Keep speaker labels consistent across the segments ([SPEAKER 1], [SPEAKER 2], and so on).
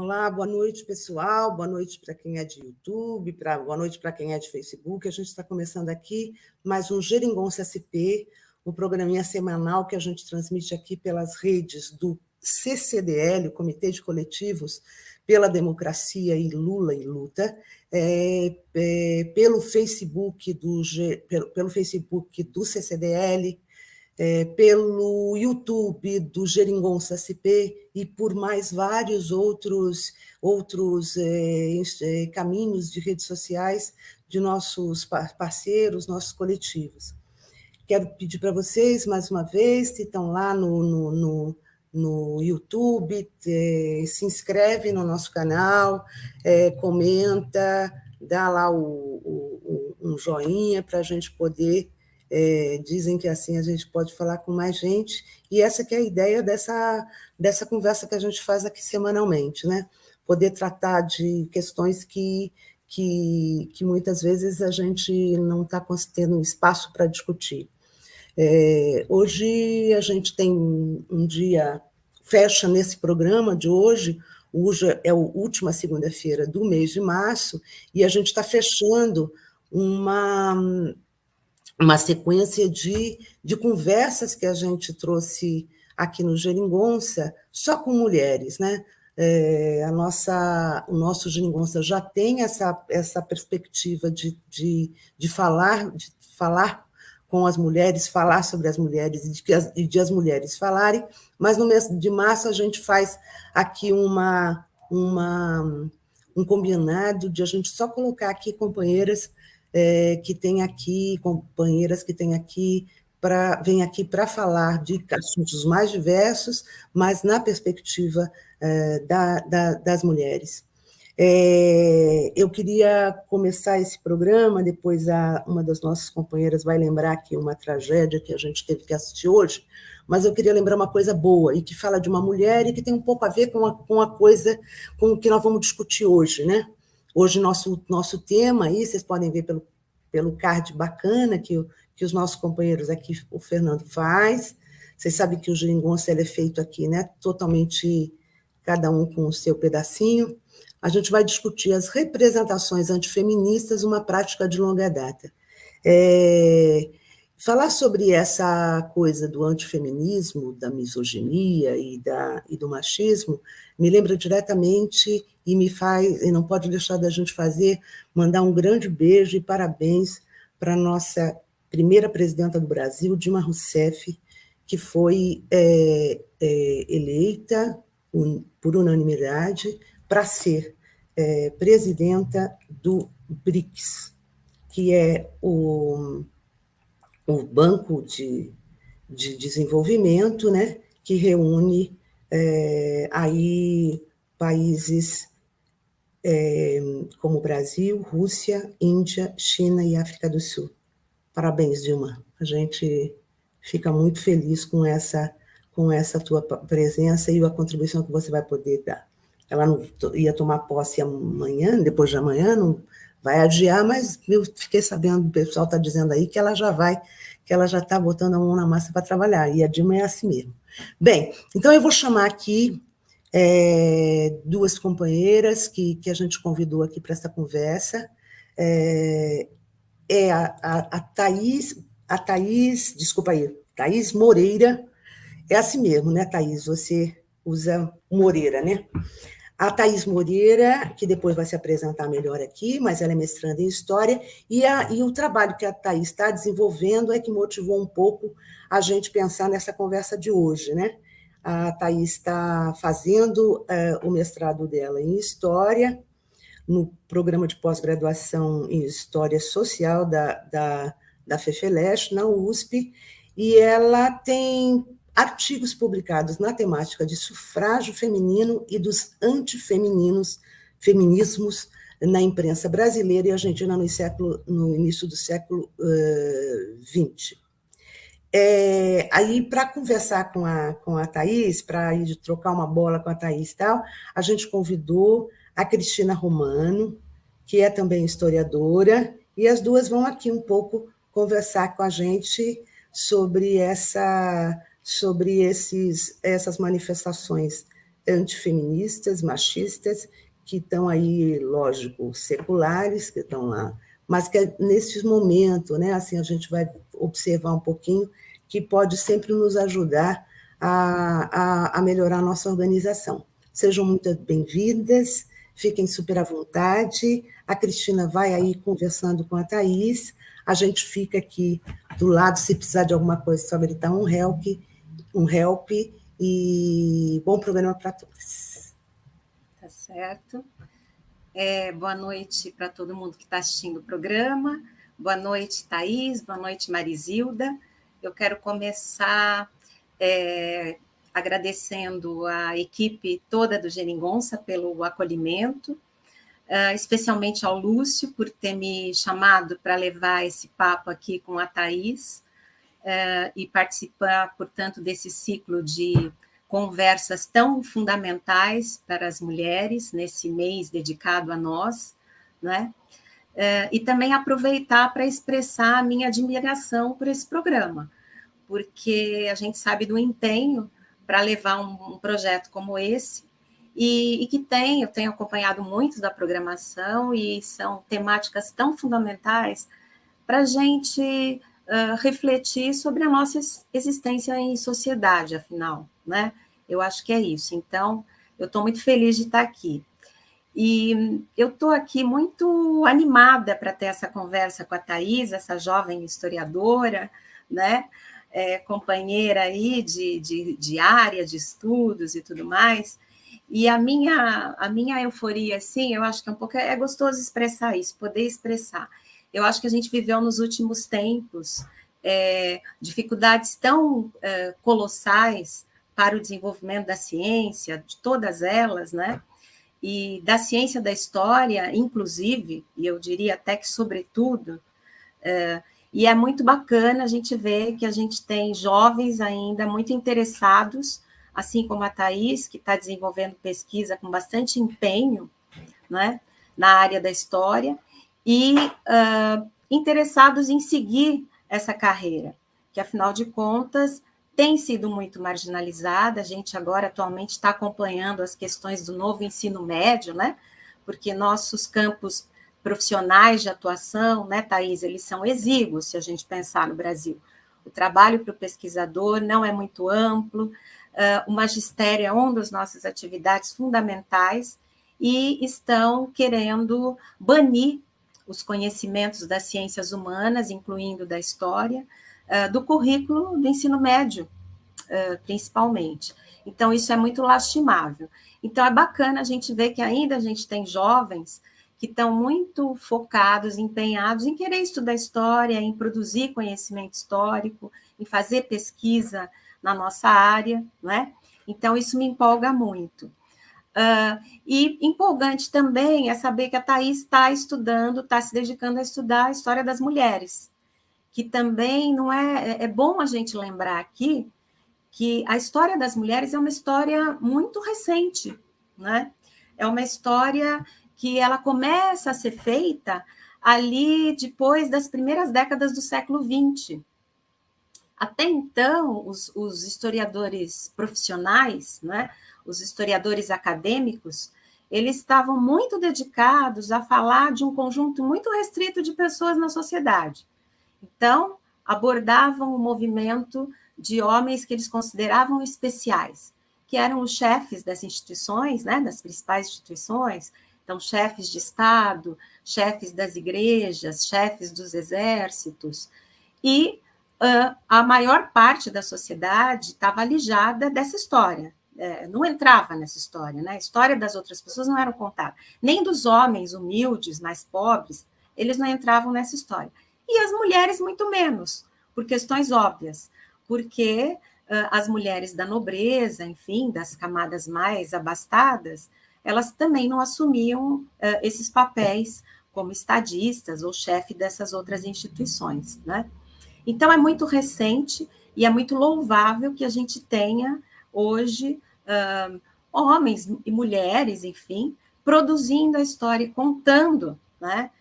[SPEAKER 1] Olá, boa noite, pessoal. Boa noite para quem é de YouTube, boa noite para quem é de Facebook. A gente está começando aqui mais um Geringonça SP, o programinha semanal que a gente transmite aqui pelas redes do CCDL, o Comitê de Coletivos pela Democracia e Lula e Luta, pelo Facebook pelo Facebook do CCDL, pelo YouTube do Geringonça SP e por mais vários outros caminhos de redes sociais de nossos parceiros, nossos coletivos. Quero pedir para vocês, mais uma vez, se estão lá no YouTube, se inscreve no nosso canal, comenta, dá lá um joinha para a gente poder... dizem que assim a gente pode falar com mais gente, e essa que é a ideia dessa conversa que a gente faz aqui semanalmente, né? Poder tratar de questões que muitas vezes a gente não está tendo espaço para discutir. Hoje a gente tem um dia, fecha nesse programa de hoje é a última segunda-feira do mês de março, e a gente está fechando uma sequência de conversas que a gente trouxe aqui no Geringonça, só com mulheres, né? O nosso Geringonça já tem essa perspectiva de falar com as mulheres, falar sobre as mulheres e de as mulheres falarem, mas no mês de março a gente faz aqui um combinado de a gente só colocar aqui companheiras que tem aqui, companheiras que tem aqui, vêm aqui para falar de assuntos mais diversos, mas na perspectiva das mulheres. Eu queria começar esse programa, depois uma das nossas companheiras vai lembrar aqui uma tragédia que a gente teve que assistir hoje, mas eu queria lembrar uma coisa boa, e que fala de uma mulher e que tem um pouco a ver com a coisa com o que nós vamos discutir hoje, né? Hoje, nosso tema aí, vocês podem ver pelo card bacana que os nossos companheiros aqui, o Fernando faz. Vocês sabem que o Geringonça é feito aqui, né? Totalmente, cada um com o seu pedacinho. A gente vai discutir as representações antifeministas, uma prática de longa data. Falar sobre essa coisa do antifeminismo, da misoginia e do machismo, me lembra diretamente e não pode deixar da gente mandar um grande beijo e parabéns para a nossa primeira presidenta do Brasil, Dilma Rousseff, que foi eleita por unanimidade para ser presidenta do BRICS, que é o Banco de Desenvolvimento, né, que reúne aí países como Brasil, Rússia, Índia, China e África do Sul. Parabéns, Dilma. A gente fica muito feliz com essa tua presença e a contribuição que você vai poder dar. Ela não ia tomar posse amanhã, depois de amanhã, não vai adiar, mas eu fiquei sabendo, o pessoal está dizendo aí que ela já está botando a mão na massa para trabalhar, e a Dilma é assim mesmo. Bem, então eu vou chamar aqui duas companheiras que a gente convidou aqui para essa conversa. A Thaís, desculpa aí, Thaís Moreira, é assim mesmo, né, Thaís? Você usa Moreira, né? A Thaís Moreira, que depois vai se apresentar melhor aqui, mas ela é mestranda em História, e o trabalho que a Thaís está desenvolvendo é que motivou um pouco a gente pensar nessa conversa de hoje, né? A Thaís está fazendo o mestrado dela em História, no programa de pós-graduação em História Social da FEFELESH, na USP, e ela tem artigos publicados na temática de sufrágio feminino e dos feminismos na imprensa brasileira e argentina no início do século XX. Aí, para conversar com a Thaís, para ir trocar uma bola com a Thaís e tal, a gente convidou a Cristina Romano, que é também historiadora, e as duas vão aqui um pouco conversar com a gente sobre essas manifestações antifeministas, machistas, que estão aí, lógico, seculares, que estão lá, mas que nesse momento, né, assim, a gente vai observar um pouquinho, que pode sempre nos ajudar a melhorar a nossa organização. Sejam muito bem-vindas, fiquem super à vontade, a Cristina vai aí conversando com a Thaís, a gente fica aqui do lado, se precisar de alguma coisa, só gritar um help, e bom programa para todos.
[SPEAKER 2] Tá certo. Boa noite para todo mundo que está assistindo o programa. Boa noite, Thaís. Boa noite, Marisilda. Eu quero começar agradecendo a equipe toda do Geringonça pelo acolhimento, especialmente ao Lúcio por ter me chamado para levar esse papo aqui com a Thaís e participar, portanto, desse ciclo de conversas tão fundamentais para as mulheres nesse mês dedicado a nós, né? E também aproveitar para expressar a minha admiração por esse programa, porque a gente sabe do empenho para levar um projeto como esse, e que eu tenho acompanhado muito da programação, e são temáticas tão fundamentais para a gente refletir sobre a nossa existência em sociedade, afinal, né? Eu acho que é isso. Então, eu estou muito feliz de estar aqui. E eu estou aqui muito animada para ter essa conversa com a Thaís, essa jovem historiadora, né? Companheira aí de área de estudos e tudo mais. E a minha euforia, assim, eu acho que é gostoso expressar isso, poder expressar. Eu acho que a gente viveu nos últimos tempos dificuldades tão colossais para o desenvolvimento da ciência, de todas elas, né? E da ciência da história, inclusive, e eu diria até que sobretudo, e é muito bacana a gente ver que a gente tem jovens ainda muito interessados, assim como a Thaís, que está desenvolvendo pesquisa com bastante empenho, né, na área da história, e interessados em seguir essa carreira, que, afinal de contas, tem sido muito marginalizada. A gente agora, atualmente, está acompanhando as questões do novo ensino médio, né? Porque nossos campos profissionais de atuação, né, Thaís, eles são exíguos, se a gente pensar no Brasil. O trabalho para o pesquisador não é muito amplo, o magistério é uma das nossas atividades fundamentais, e estão querendo banir os conhecimentos das ciências humanas, incluindo da história, do currículo do ensino médio, principalmente. Então, isso é muito lastimável. Então, é bacana a gente ver que ainda a gente tem jovens que estão muito focados, empenhados em querer estudar história, em produzir conhecimento histórico, em fazer pesquisa na nossa área, não é? Então, isso me empolga muito. E empolgante também é saber que a Thaís está estudando, está se dedicando a estudar a história das mulheres, que também não é bom a gente lembrar aqui que a história das mulheres é uma história muito recente, né? É uma história que ela começa a ser feita ali depois das primeiras décadas do século XX. Até então, os historiadores profissionais, né, os historiadores acadêmicos, eles estavam muito dedicados a falar de um conjunto muito restrito de pessoas na sociedade. Então, abordavam o movimento de homens que eles consideravam especiais, que eram os chefes das instituições, né, das principais instituições, então, chefes de Estado, chefes das igrejas, chefes dos exércitos, e a maior parte da sociedade estava alijada dessa história, não entrava nessa história, né? A história das outras pessoas não era contada, nem dos homens humildes, mais pobres, eles não entravam nessa história. E as mulheres muito menos, por questões óbvias, porque as mulheres da nobreza, enfim, das camadas mais abastadas, elas também não assumiam esses papéis como estadistas ou chefe dessas outras instituições, né? Então, é muito recente e é muito louvável que a gente tenha hoje homens e mulheres, enfim, produzindo a história e contando, né?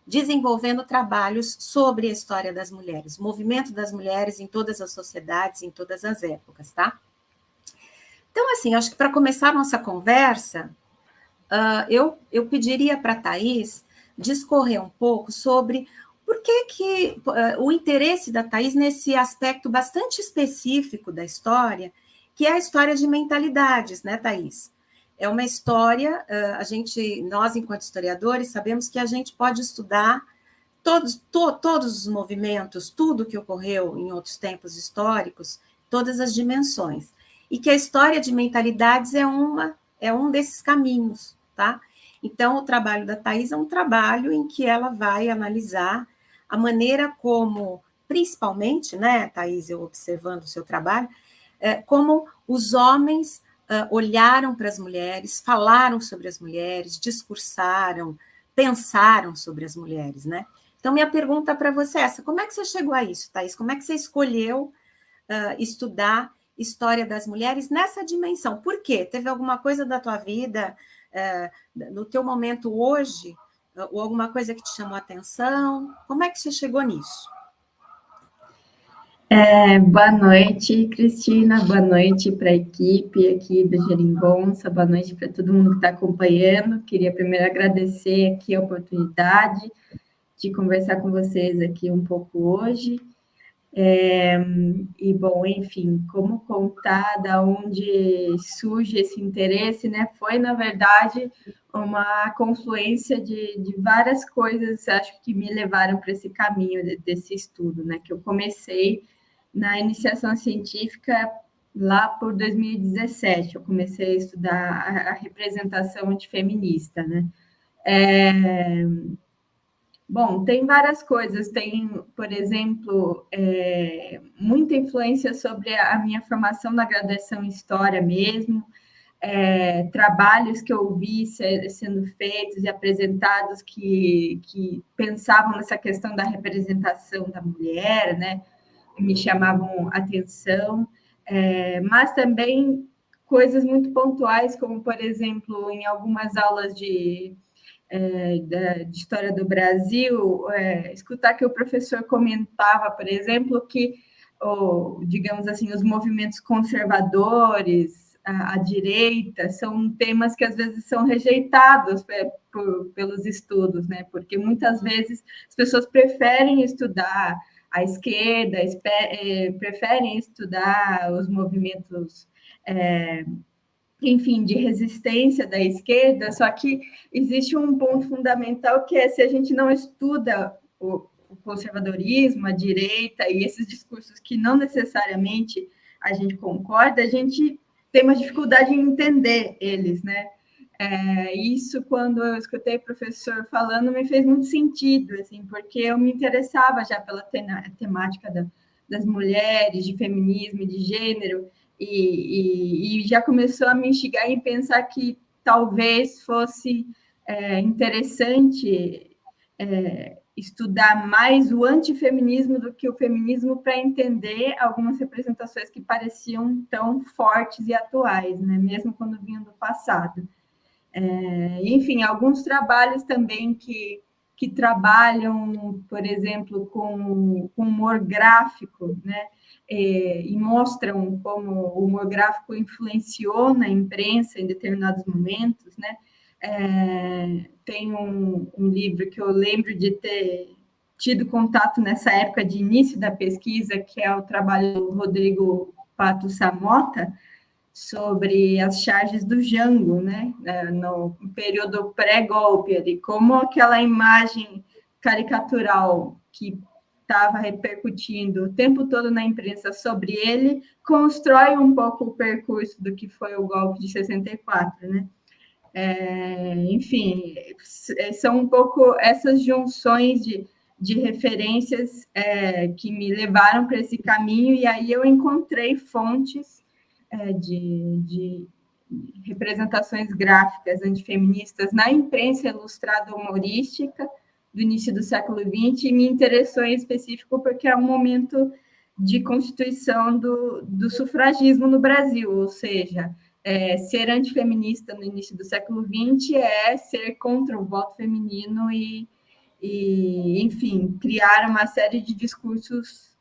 [SPEAKER 2] Desenvolvendo trabalhos sobre a história das mulheres, o movimento das mulheres em todas as sociedades, em todas as épocas, tá? Então, assim, acho que para começar a nossa conversa, eu pediria para a Thaís discorrer um pouco sobre por que o interesse da Thaís nesse aspecto bastante específico da história, que é a história de mentalidades, né, Thaís? É uma história, nós, enquanto historiadores, sabemos que a gente pode estudar todos os movimentos, tudo que ocorreu em outros tempos históricos, todas as dimensões. E que a história de mentalidades é um desses caminhos, tá? Então, o trabalho da Thaís é um trabalho em que ela vai analisar a maneira como, principalmente, né, Thaís, eu observando o seu trabalho, como os homens olharam para as mulheres, falaram sobre as mulheres, discursaram, pensaram sobre as mulheres, né? Então, minha pergunta para você é essa: como é que você chegou a isso, Thaís? Como é que você escolheu estudar história das mulheres nessa dimensão? Por quê? Teve alguma coisa da tua vida, no teu momento hoje, ou alguma coisa que te chamou a atenção? Como é que você chegou nisso?
[SPEAKER 3] Boa noite, Cristina. Boa noite para a equipe aqui do Geringonça. Boa noite para todo mundo que está acompanhando. Queria primeiro agradecer aqui a oportunidade de conversar com vocês aqui um pouco hoje. Bom, enfim, como contar da onde surge esse interesse, né? Foi, na verdade, uma confluência de várias coisas, acho que me levaram para esse caminho desse estudo, né? Que eu comecei na iniciação científica lá por 2017. Eu comecei a estudar a representação antifeminista, né? Bom, tem várias coisas. Tem, por exemplo, muita influência sobre a minha formação na graduação em História mesmo, trabalhos que eu vi sendo feitos e apresentados que pensavam nessa questão da representação da mulher, né? Me chamavam atenção, mas também coisas muito pontuais, como, por exemplo, em algumas aulas de História do Brasil, escutar que o professor comentava, por exemplo, que, digamos assim, os movimentos conservadores, a direita, são temas que às vezes são rejeitados pelos estudos, né? Porque muitas vezes as pessoas preferem estudar a esquerda, preferem estudar os movimentos enfim, de resistência da esquerda, só que existe um ponto fundamental que é se a gente não estuda o conservadorismo, a direita e esses discursos que não necessariamente a gente concorda, a gente tem uma dificuldade em entender eles, né? Isso, quando eu escutei o professor falando, me fez muito sentido, assim, porque eu me interessava já pela temática das mulheres, de feminismo, de gênero, e já começou a me instigar em pensar que talvez fosse interessante estudar mais o antifeminismo do que o feminismo para entender algumas representações que pareciam tão fortes e atuais, né? Mesmo quando vinham do passado. Enfim, alguns trabalhos também que trabalham, por exemplo, com humor gráfico, né? E mostram como o humor gráfico influenciou na imprensa em determinados momentos, né? Tem um livro que eu lembro de ter tido contato nessa época de início da pesquisa, que é o trabalho do Rodrigo Pato Samota, sobre as charges do Jango, né? No período pré-golpe, ali, como aquela imagem caricatural que estava repercutindo o tempo todo na imprensa sobre ele, constrói um pouco o percurso do que foi o golpe de 64, né? Enfim, são um pouco essas junções de referências que me levaram para esse caminho, e aí eu encontrei fontes de representações gráficas antifeministas na imprensa ilustrada humorística do início do século XX, e me interessou em específico porque é um momento de constituição do sufragismo no Brasil, ou seja, ser antifeminista no início do século XX é ser contra o voto feminino e enfim, criar uma série de discursos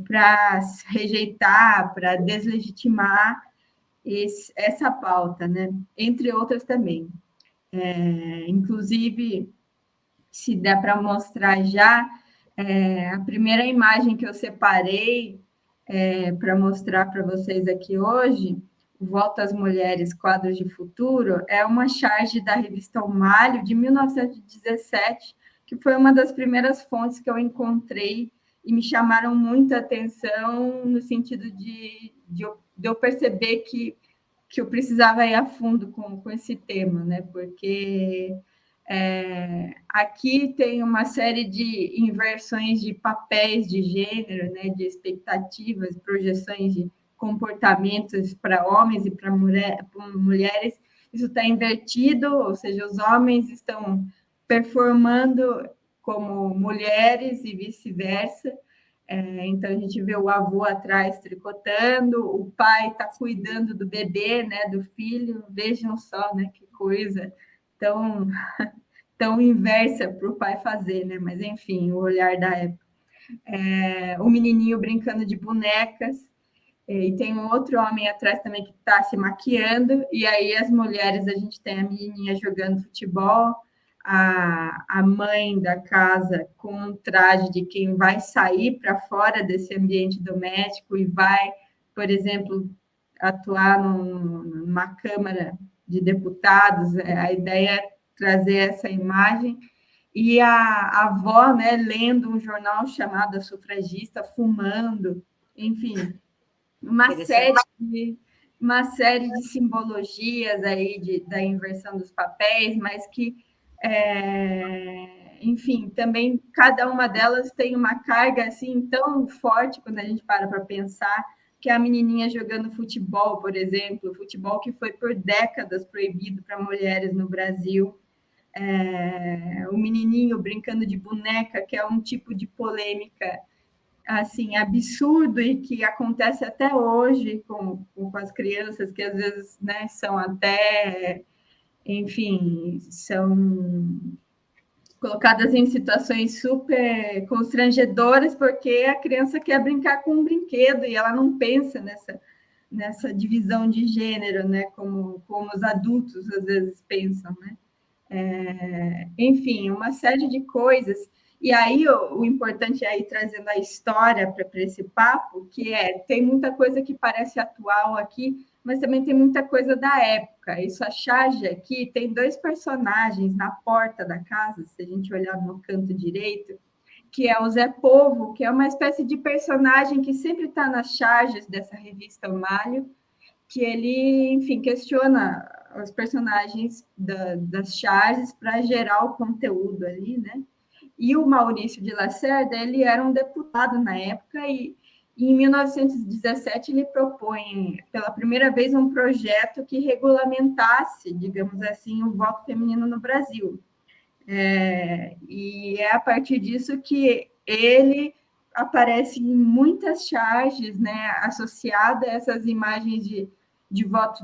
[SPEAKER 3] para rejeitar, para deslegitimar essa pauta, né? Entre outras também. Inclusive, se der para mostrar já, a primeira imagem que eu separei para mostrar para vocês aqui hoje, Volta às Mulheres, Quadros de Futuro, é uma charge da revista O Malho, de 1917, que foi uma das primeiras fontes que eu encontrei e me chamaram muita atenção no sentido de eu perceber que eu precisava ir a fundo com esse tema, né? Porque aqui tem uma série de inversões de papéis de gênero, né? De expectativas, projeções de comportamentos para homens e para mulheres. Isso está invertido, ou seja, os homens estão performando como mulheres e vice-versa. Então, a gente vê o avô atrás tricotando, o pai está cuidando do bebê, né, do filho. Vejam só, né, que coisa tão inversa para o pai fazer, né? Mas, enfim, o olhar da época. O menininho brincando de bonecas, e tem um outro homem atrás também que está se maquiando, e aí as mulheres, a gente tem a menininha jogando futebol, a mãe da casa com um traje de quem vai sair para fora desse ambiente doméstico e vai, por exemplo, atuar numa Câmara de Deputados. A ideia é trazer essa imagem. E a avó, né, lendo um jornal chamado A Sufragista, fumando, enfim, uma série de simbologias aí da inversão dos papéis, mas que, enfim, também cada uma delas tem uma carga assim tão forte quando a gente para pensar, que a menininha jogando futebol, por exemplo, futebol que foi por décadas proibido para mulheres no Brasil, o menininho brincando de boneca, que é um tipo de polêmica assim, absurdo e que acontece até hoje com as crianças, que às vezes, né, são até, enfim, são colocadas em situações super constrangedoras porque a criança quer brincar com um brinquedo e ela não pensa nessa divisão de gênero, né, como os adultos às vezes pensam, né? Enfim, uma série de coisas. E aí o importante é ir trazendo a história para esse papo, que tem muita coisa que parece atual aqui, mas também tem muita coisa da época. Isso, a charge aqui tem 2 personagens na porta da casa, se a gente olhar no canto direito, que é o Zé Povo, que é uma espécie de personagem que sempre está nas charges dessa revista O Malho, que ele, enfim, questiona os personagens das charges para gerar o conteúdo ali, né? E o Maurício de Lacerda, ele era um deputado na época e em 1917 ele propõe pela primeira vez um projeto que regulamentasse, digamos assim, o voto feminino no Brasil. E é a partir disso que ele aparece em muitas charges, né, associada a essas imagens de voto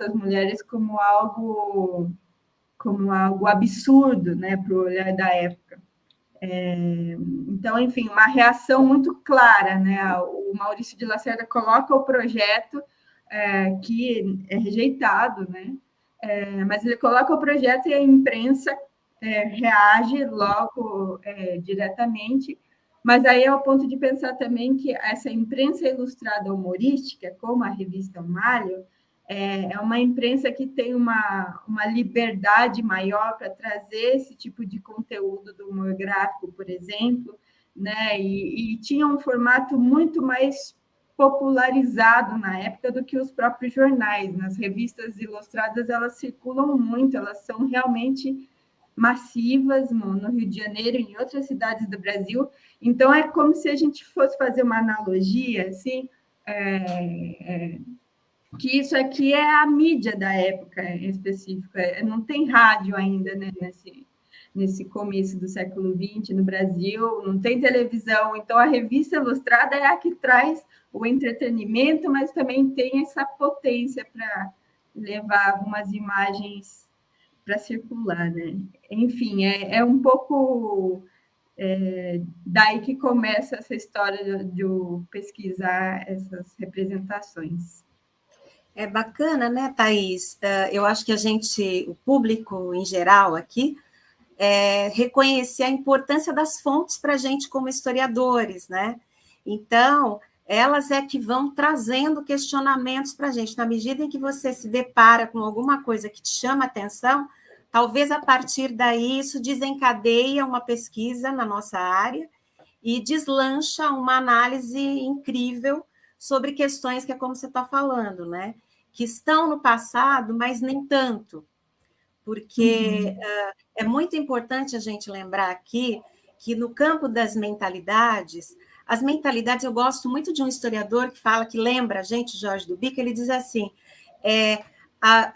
[SPEAKER 3] às mulheres como algo absurdo, né, para o olhar da época. Então, enfim, uma reação muito clara, né? O Maurício de Lacerda coloca o projeto que é rejeitado, né? Mas ele coloca o projeto e a imprensa reage logo diretamente. Mas aí é o ponto de pensar também que essa imprensa ilustrada humorística, como a revista O Malho, é uma imprensa que tem uma liberdade maior para trazer esse tipo de conteúdo do humor gráfico, por exemplo, né? E tinha um formato muito mais popularizado na época do que os próprios jornais. Nas revistas ilustradas, elas circulam muito, elas são realmente massivas no Rio de Janeiro e em outras cidades do Brasil. Então, é como se a gente fosse fazer uma analogia, assim, que isso aqui é a mídia da época em específico. Não tem rádio ainda, né, nesse começo do século XX no Brasil, não tem televisão, então a revista ilustrada é a que traz o entretenimento, mas também tem essa potência para levar algumas imagens para circular, né? Enfim, é um pouco daí que começa essa história de eu pesquisar essas representações.
[SPEAKER 2] É bacana, né, Thaís? Eu acho que o público em geral aqui, reconhecer a importância das fontes para a gente como historiadores, né? Então, elas é que vão trazendo questionamentos para a gente. Na medida em que você se depara com alguma coisa que te chama atenção, talvez a partir daí isso desencadeia uma pesquisa na nossa área e deslancha uma análise incrível sobre questões que é como você está falando, né? Que estão no passado, mas nem tanto, porque é muito importante a gente lembrar aqui que no campo das mentalidades, as mentalidades, eu gosto muito de um historiador que fala, que lembra a gente, Jorge Duby, ele diz assim,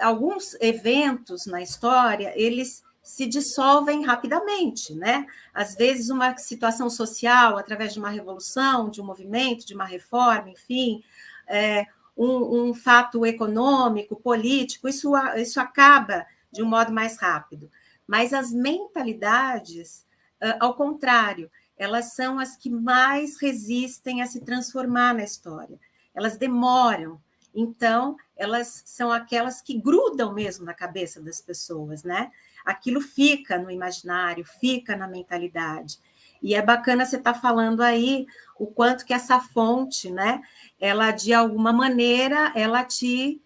[SPEAKER 2] alguns eventos na história, eles se dissolvem rapidamente, né? Às vezes uma situação social, através de uma revolução, de um movimento, de uma reforma, enfim, um fato econômico, político, isso acaba de um modo mais rápido. Mas as mentalidades, ao contrário, elas são as que mais resistem a se transformar na história. Elas demoram. Então, elas são aquelas que grudam mesmo na cabeça das pessoas, né? Aquilo fica no imaginário, fica na mentalidade. E é bacana você estar falando aí o quanto que essa fonte, né? Ela, de alguma maneira, ela te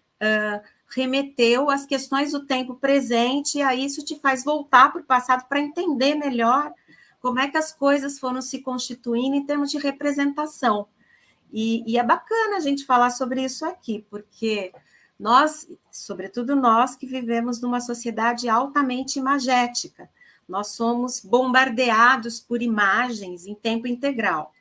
[SPEAKER 2] remeteu às questões do tempo presente, e aí isso te faz voltar para o passado para entender melhor como é que as coisas foram se constituindo em termos de representação. E é bacana a gente falar sobre isso aqui, porque nós, sobretudo nós que vivemos numa sociedade altamente imagética, nós somos bombardeados por imagens em tempo integral.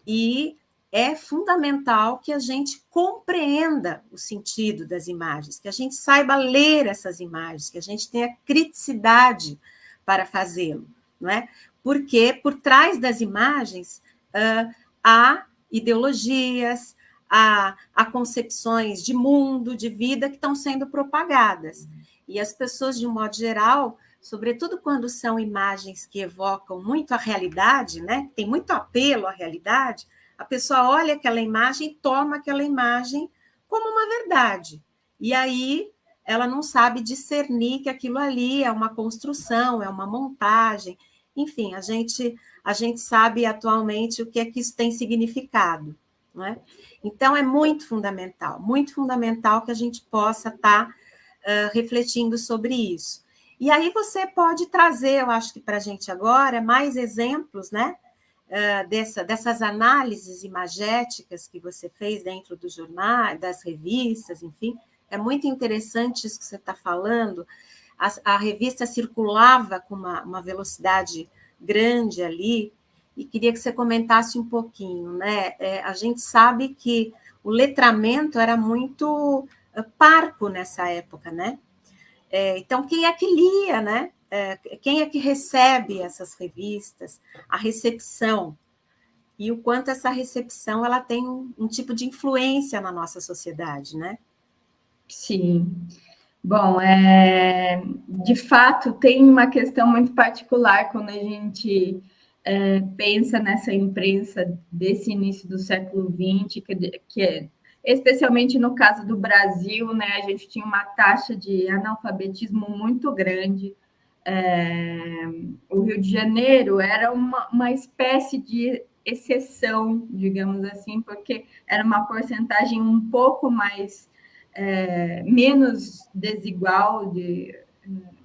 [SPEAKER 2] E é fundamental que a gente compreenda o sentido das imagens, que a gente saiba ler essas imagens, que a gente tenha criticidade para fazê-lo, não é? Porque por trás das imagens há ideologias, há concepções de mundo, de vida que estão sendo propagadas. E as pessoas, de um modo geral, sobretudo quando são imagens que evocam muito a realidade, né? Tem muito apelo à realidade, a pessoa olha aquela imagem e toma aquela imagem como uma verdade. E aí ela não sabe discernir que aquilo ali é uma construção, é uma montagem. Enfim, a gente sabe atualmente o que é que isso tem significado, não é? Então, é muito fundamental que a gente possa estar refletindo sobre isso. E aí você pode trazer, eu acho que para a gente agora, mais exemplos, né? Dessas análises imagéticas que você fez dentro do jornal, das revistas, enfim. É muito interessante isso que você está falando. A revista circulava com uma velocidade grande ali, e queria que você comentasse um pouquinho, né? A gente sabe que o letramento era muito parco nessa época, né? Então, quem é que lia, né? Quem é que recebe essas revistas? A recepção. E o quanto essa recepção ela tem um tipo de influência na nossa sociedade, né?
[SPEAKER 3] Sim. Bom, de fato, tem uma questão muito particular quando a gente pensa nessa imprensa desse início do século XX, que especialmente no caso do Brasil, né, a gente tinha uma taxa de analfabetismo muito grande. O Rio de Janeiro era uma espécie de exceção, digamos assim, porque era uma porcentagem um pouco mais menos desigual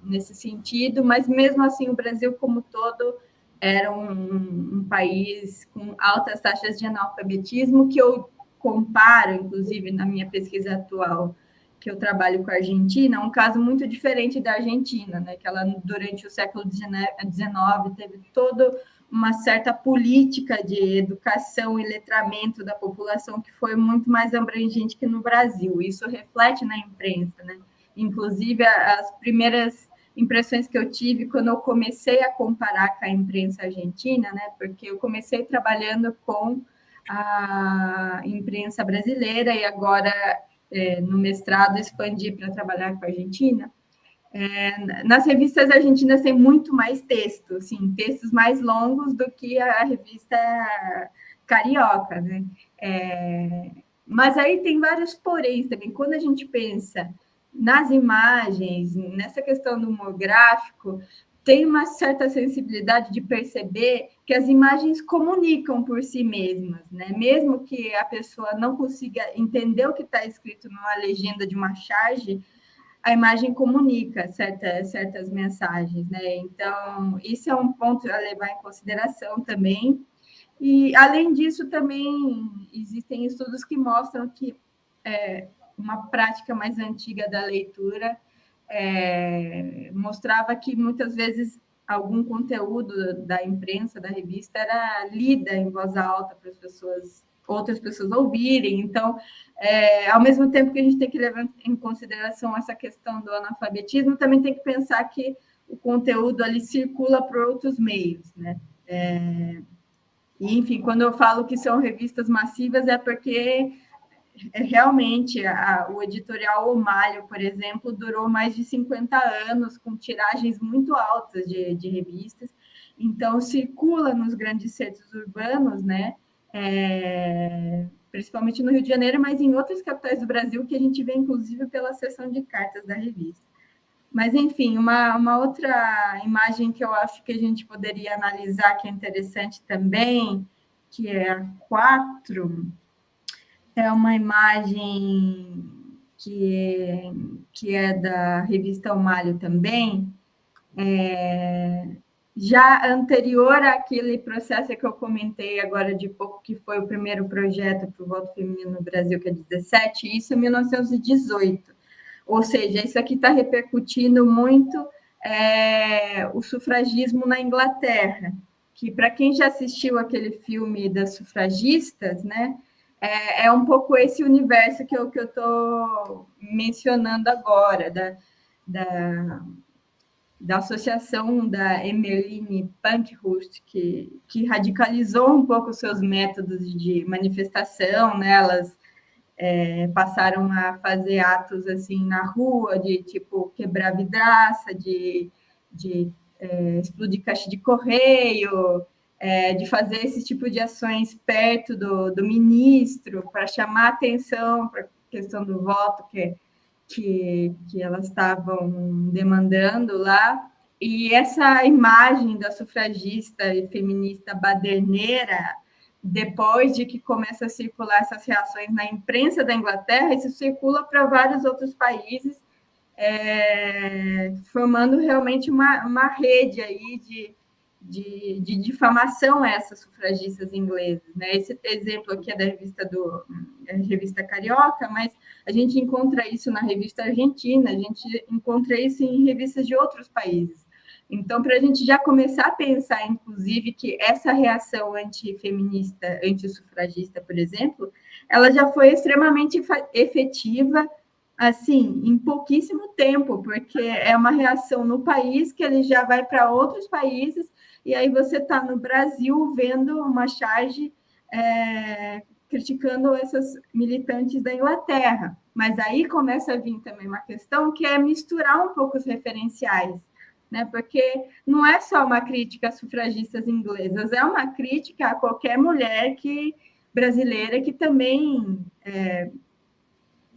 [SPEAKER 3] nesse sentido, mas mesmo assim o Brasil como todo era um país com altas taxas de analfabetismo, que eu comparo, inclusive, na minha pesquisa atual, que eu trabalho com a Argentina, um caso muito diferente da Argentina, né? Que ela, durante o século XIX, teve toda uma certa política de educação e letramento da população que foi muito mais abrangente que no Brasil. Isso reflete na imprensa, né? Inclusive, as primeiras impressões que eu tive quando eu comecei a comparar com a imprensa argentina, né? Porque eu comecei trabalhando com a imprensa brasileira e agora, no mestrado, expandi para trabalhar com a Argentina. Nas revistas argentinas tem muito mais texto, assim, textos mais longos do que a revista carioca, né? Mas aí tem vários poréns também. Quando a gente pensa nas imagens, nessa questão do humor gráfico, tem uma certa sensibilidade de perceber que as imagens comunicam por si mesmas, né? Mesmo que a pessoa não consiga entender o que está escrito numa legenda de uma charge, a imagem comunica certas mensagens, né? Então, isso é um ponto a levar em consideração também. E, além disso, também existem estudos que mostram que uma prática mais antiga da leitura mostrava que, muitas vezes, algum conteúdo da imprensa, da revista, era lida em voz alta para as pessoas, outras pessoas ouvirem. Então, ao mesmo tempo que a gente tem que levar em consideração essa questão do analfabetismo, também tem que pensar que o conteúdo ali circula por outros meios, né? E, enfim, quando eu falo que são revistas massivas, é porque realmente o editorial O Malho, por exemplo, durou mais de 50 anos, com tiragens muito altas de revistas. Então, circula nos grandes centros urbanos, né? Principalmente no Rio de Janeiro, mas em outras capitais do Brasil, que a gente vê, inclusive, pela seção de cartas da revista. Mas, enfim, uma outra imagem que eu acho que a gente poderia analisar, que é interessante também, que é a 4, é uma imagem que é da revista O Malho também, já anterior àquele processo que eu comentei agora de pouco, que foi o primeiro projeto para o voto feminino no Brasil, que é 17, isso em 1918. Ou seja, isso aqui está repercutindo muito o sufragismo na Inglaterra, que, para quem já assistiu aquele filme das sufragistas, né, é um pouco esse universo que eu estou mencionando agora, da associação da Emmeline Pankhurst, que radicalizou um pouco os seus métodos de manifestação, né? Elas passaram a fazer atos assim na rua, de tipo quebrar vidraça, de explodir caixa de correio, de fazer esse tipo de ações perto do ministro, para chamar atenção para a questão do voto que elas estavam demandando lá. E essa imagem da sufragista e feminista baderneira, depois de que começa a circular essas reações na imprensa da Inglaterra, isso circula para vários outros países, formando realmente uma rede aí de difamação a essas sufragistas inglesas, né? Esse exemplo aqui é da revista Carioca, mas a gente encontra isso na revista argentina, a gente encontra isso em revistas de outros países. Então, para a gente já começar a pensar, inclusive, que essa reação antifeminista, antissufragista, por exemplo, ela já foi extremamente efetiva, assim, em pouquíssimo tempo, porque é uma reação no país que ele já vai para outros países, e aí você está no Brasil vendo uma charge criticando essas militantes da Inglaterra. Mas aí começa a vir também uma questão que é misturar um pouco os referenciais, né? Porque não é só uma crítica às sufragistas inglesas, é uma crítica a qualquer mulher brasileira que também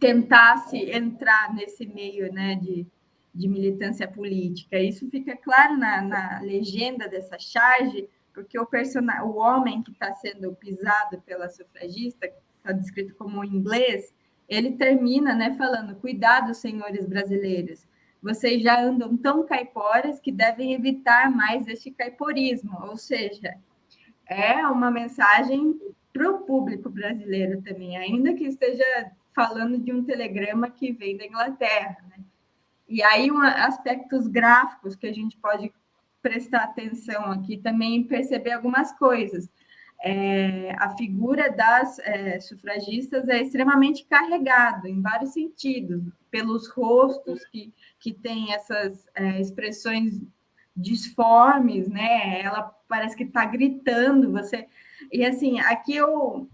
[SPEAKER 3] tentasse entrar nesse meio, né, de militância política. Isso fica claro na legenda dessa charge, porque o homem que está sendo pisado pela sufragista, que está descrito como inglês, ele termina, né, falando: cuidado, senhores brasileiros, vocês já andam tão caiporas que devem evitar mais este caiporismo. Ou seja, é uma mensagem para o público brasileiro também, ainda que esteja falando de um telegrama que vem da Inglaterra, né? E aí, aspectos gráficos que a gente pode prestar atenção aqui também, perceber algumas coisas. A figura das sufragistas é extremamente carregada, em vários sentidos, pelos rostos que têm essas expressões disformes, né? Ela parece que está gritando, E, assim, aqui eu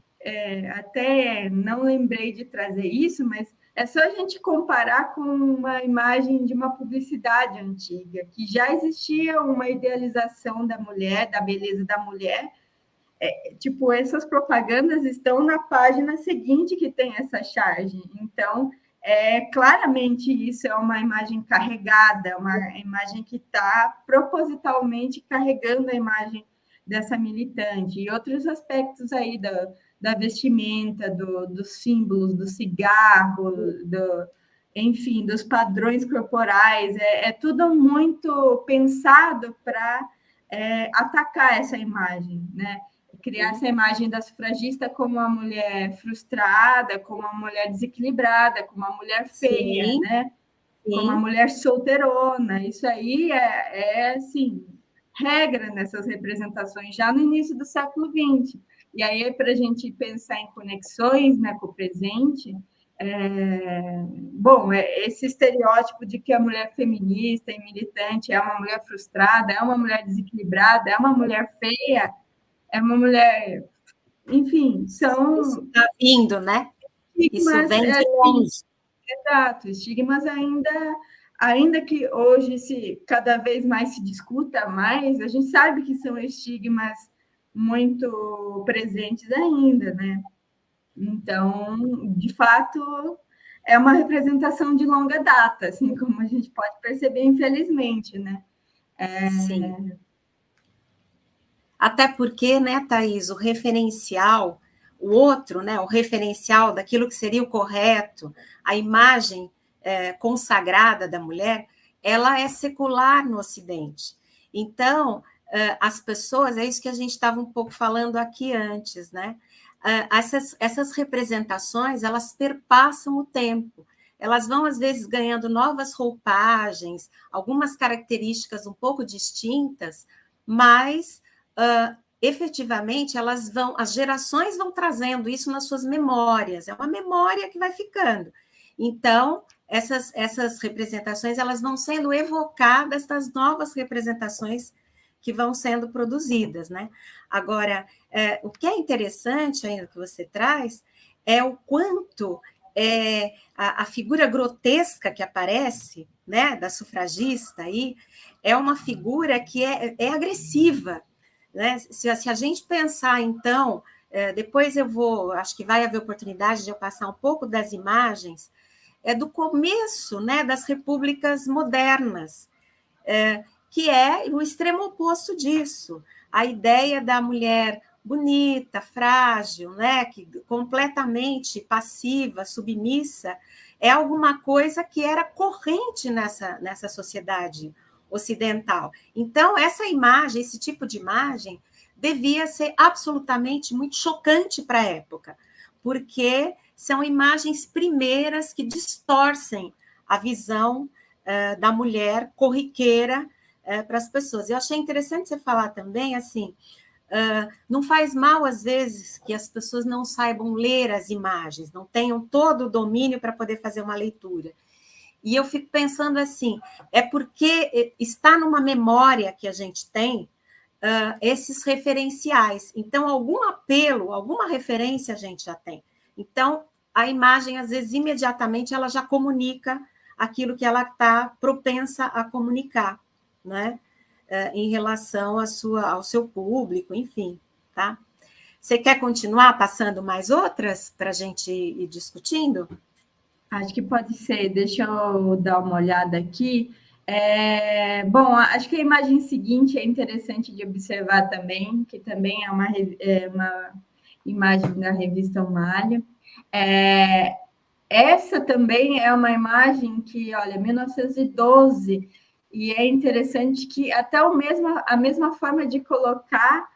[SPEAKER 3] até não lembrei de trazer isso, mas é só a gente comparar com uma imagem de uma publicidade antiga, que já existia uma idealização da mulher, da beleza da mulher, tipo, essas propagandas estão na página seguinte que tem essa charge. Então, claramente isso é uma imagem carregada, uma imagem que está propositalmente carregando a imagem dessa militante. E outros aspectos aí da vestimenta, dos símbolos, do cigarro, enfim, dos padrões corporais. É tudo muito pensado para atacar essa imagem, né? Criar essa imagem da sufragista como uma mulher frustrada, como uma mulher desequilibrada, como uma mulher feia,
[SPEAKER 2] Sim,
[SPEAKER 3] né?
[SPEAKER 2] sim.
[SPEAKER 3] Como uma mulher solteirona. Isso aí assim, regra nessas representações já no início do século XX. E aí, para a gente pensar em conexões, né, com o presente, bom, esse estereótipo de que a mulher feminista e militante é uma mulher frustrada, é uma mulher desequilibrada, é uma mulher feia, é uma mulher, enfim, são...
[SPEAKER 2] Isso está vindo, né? Isso vem de longe.
[SPEAKER 3] Exato, estigmas ainda que hoje cada vez mais se discuta mais, a gente sabe que são estigmas muito presentes ainda, né? Então, de fato, é uma representação de longa data, assim como a gente pode perceber, infelizmente, né?
[SPEAKER 2] Sim. Até porque, né, Thaís, o referencial, o outro, né, o referencial daquilo que seria o correto, a imagem consagrada da mulher, ela é secular no Ocidente. Então, as pessoas, é isso que a gente estava um pouco falando aqui antes, né? Essas representações, elas perpassam o tempo. Elas vão, às vezes, ganhando novas roupagens, algumas características um pouco distintas, mas efetivamente as gerações vão trazendo isso nas suas memórias, é uma memória que vai ficando. Então, essas representações, elas vão sendo evocadas das novas representações que vão sendo produzidas, né? Agora, o que é interessante ainda que você traz é o quanto a figura grotesca que aparece, né, da sufragista aí, é uma figura que é agressiva, né? Se a gente pensar, então, depois acho que vai haver oportunidade de eu passar um pouco das imagens, do começo, né, das repúblicas modernas, que é o extremo oposto disso, a ideia da mulher bonita, frágil, né, que completamente passiva, submissa, é alguma coisa que era corrente nessa sociedade ocidental. Então, essa imagem, esse tipo de imagem, devia ser absolutamente muito chocante para a época, porque são imagens primeiras que distorcem a visão da mulher corriqueira para as pessoas. Eu achei interessante você falar também, assim, não faz mal, às vezes, que as pessoas não saibam ler as imagens, não tenham todo o domínio para poder fazer uma leitura. E eu fico pensando assim, é porque está numa memória que a gente tem esses referenciais. Então, algum apelo, alguma referência a gente já tem. Então, a imagem, às vezes, imediatamente, ela já comunica aquilo que ela está propensa a comunicar, né? Em relação ao seu público, enfim, tá? Você quer continuar passando mais outras para a gente ir discutindo?
[SPEAKER 3] Acho que pode ser. Deixa eu dar uma olhada aqui. Bom, acho que a imagem seguinte é interessante de observar também, que também é uma imagem da revista Malha. Essa também é uma imagem que, olha, 1912, e é interessante que até a mesma forma de colocar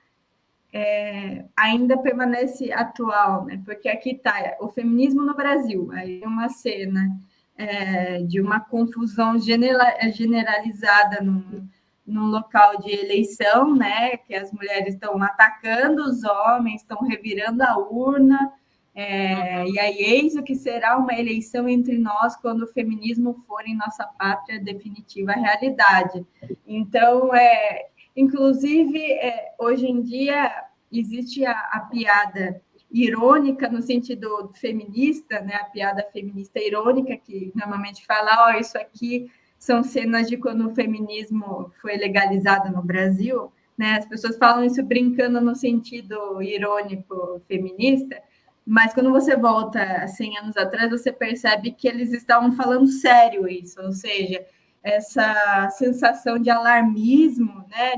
[SPEAKER 3] ainda permanece atual, né? Porque aqui está o feminismo no Brasil, aí uma cena de uma confusão generalizada num local de eleição, né? Que as mulheres estão atacando os homens, estão revirando a urna, e aí eis o que será uma eleição entre nós quando o feminismo for em nossa pátria definitiva realidade. Então, inclusive, hoje em dia existe a piada irônica no sentido feminista, né? A piada feminista irônica que normalmente fala, isso aqui são cenas de quando o feminismo foi legalizado no Brasil. né? As pessoas falam isso brincando no sentido irônico feminista, mas quando você volta 100 anos atrás, você percebe que eles estavam falando sério isso, ou seja, essa sensação de alarmismo, né,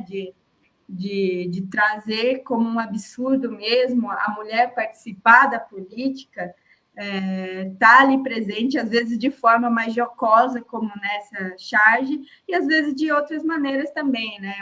[SPEAKER 3] de trazer como um absurdo mesmo a mulher participar da política, tá ali presente, às vezes de forma mais jocosa, como nessa charge, e às vezes de outras maneiras também, né?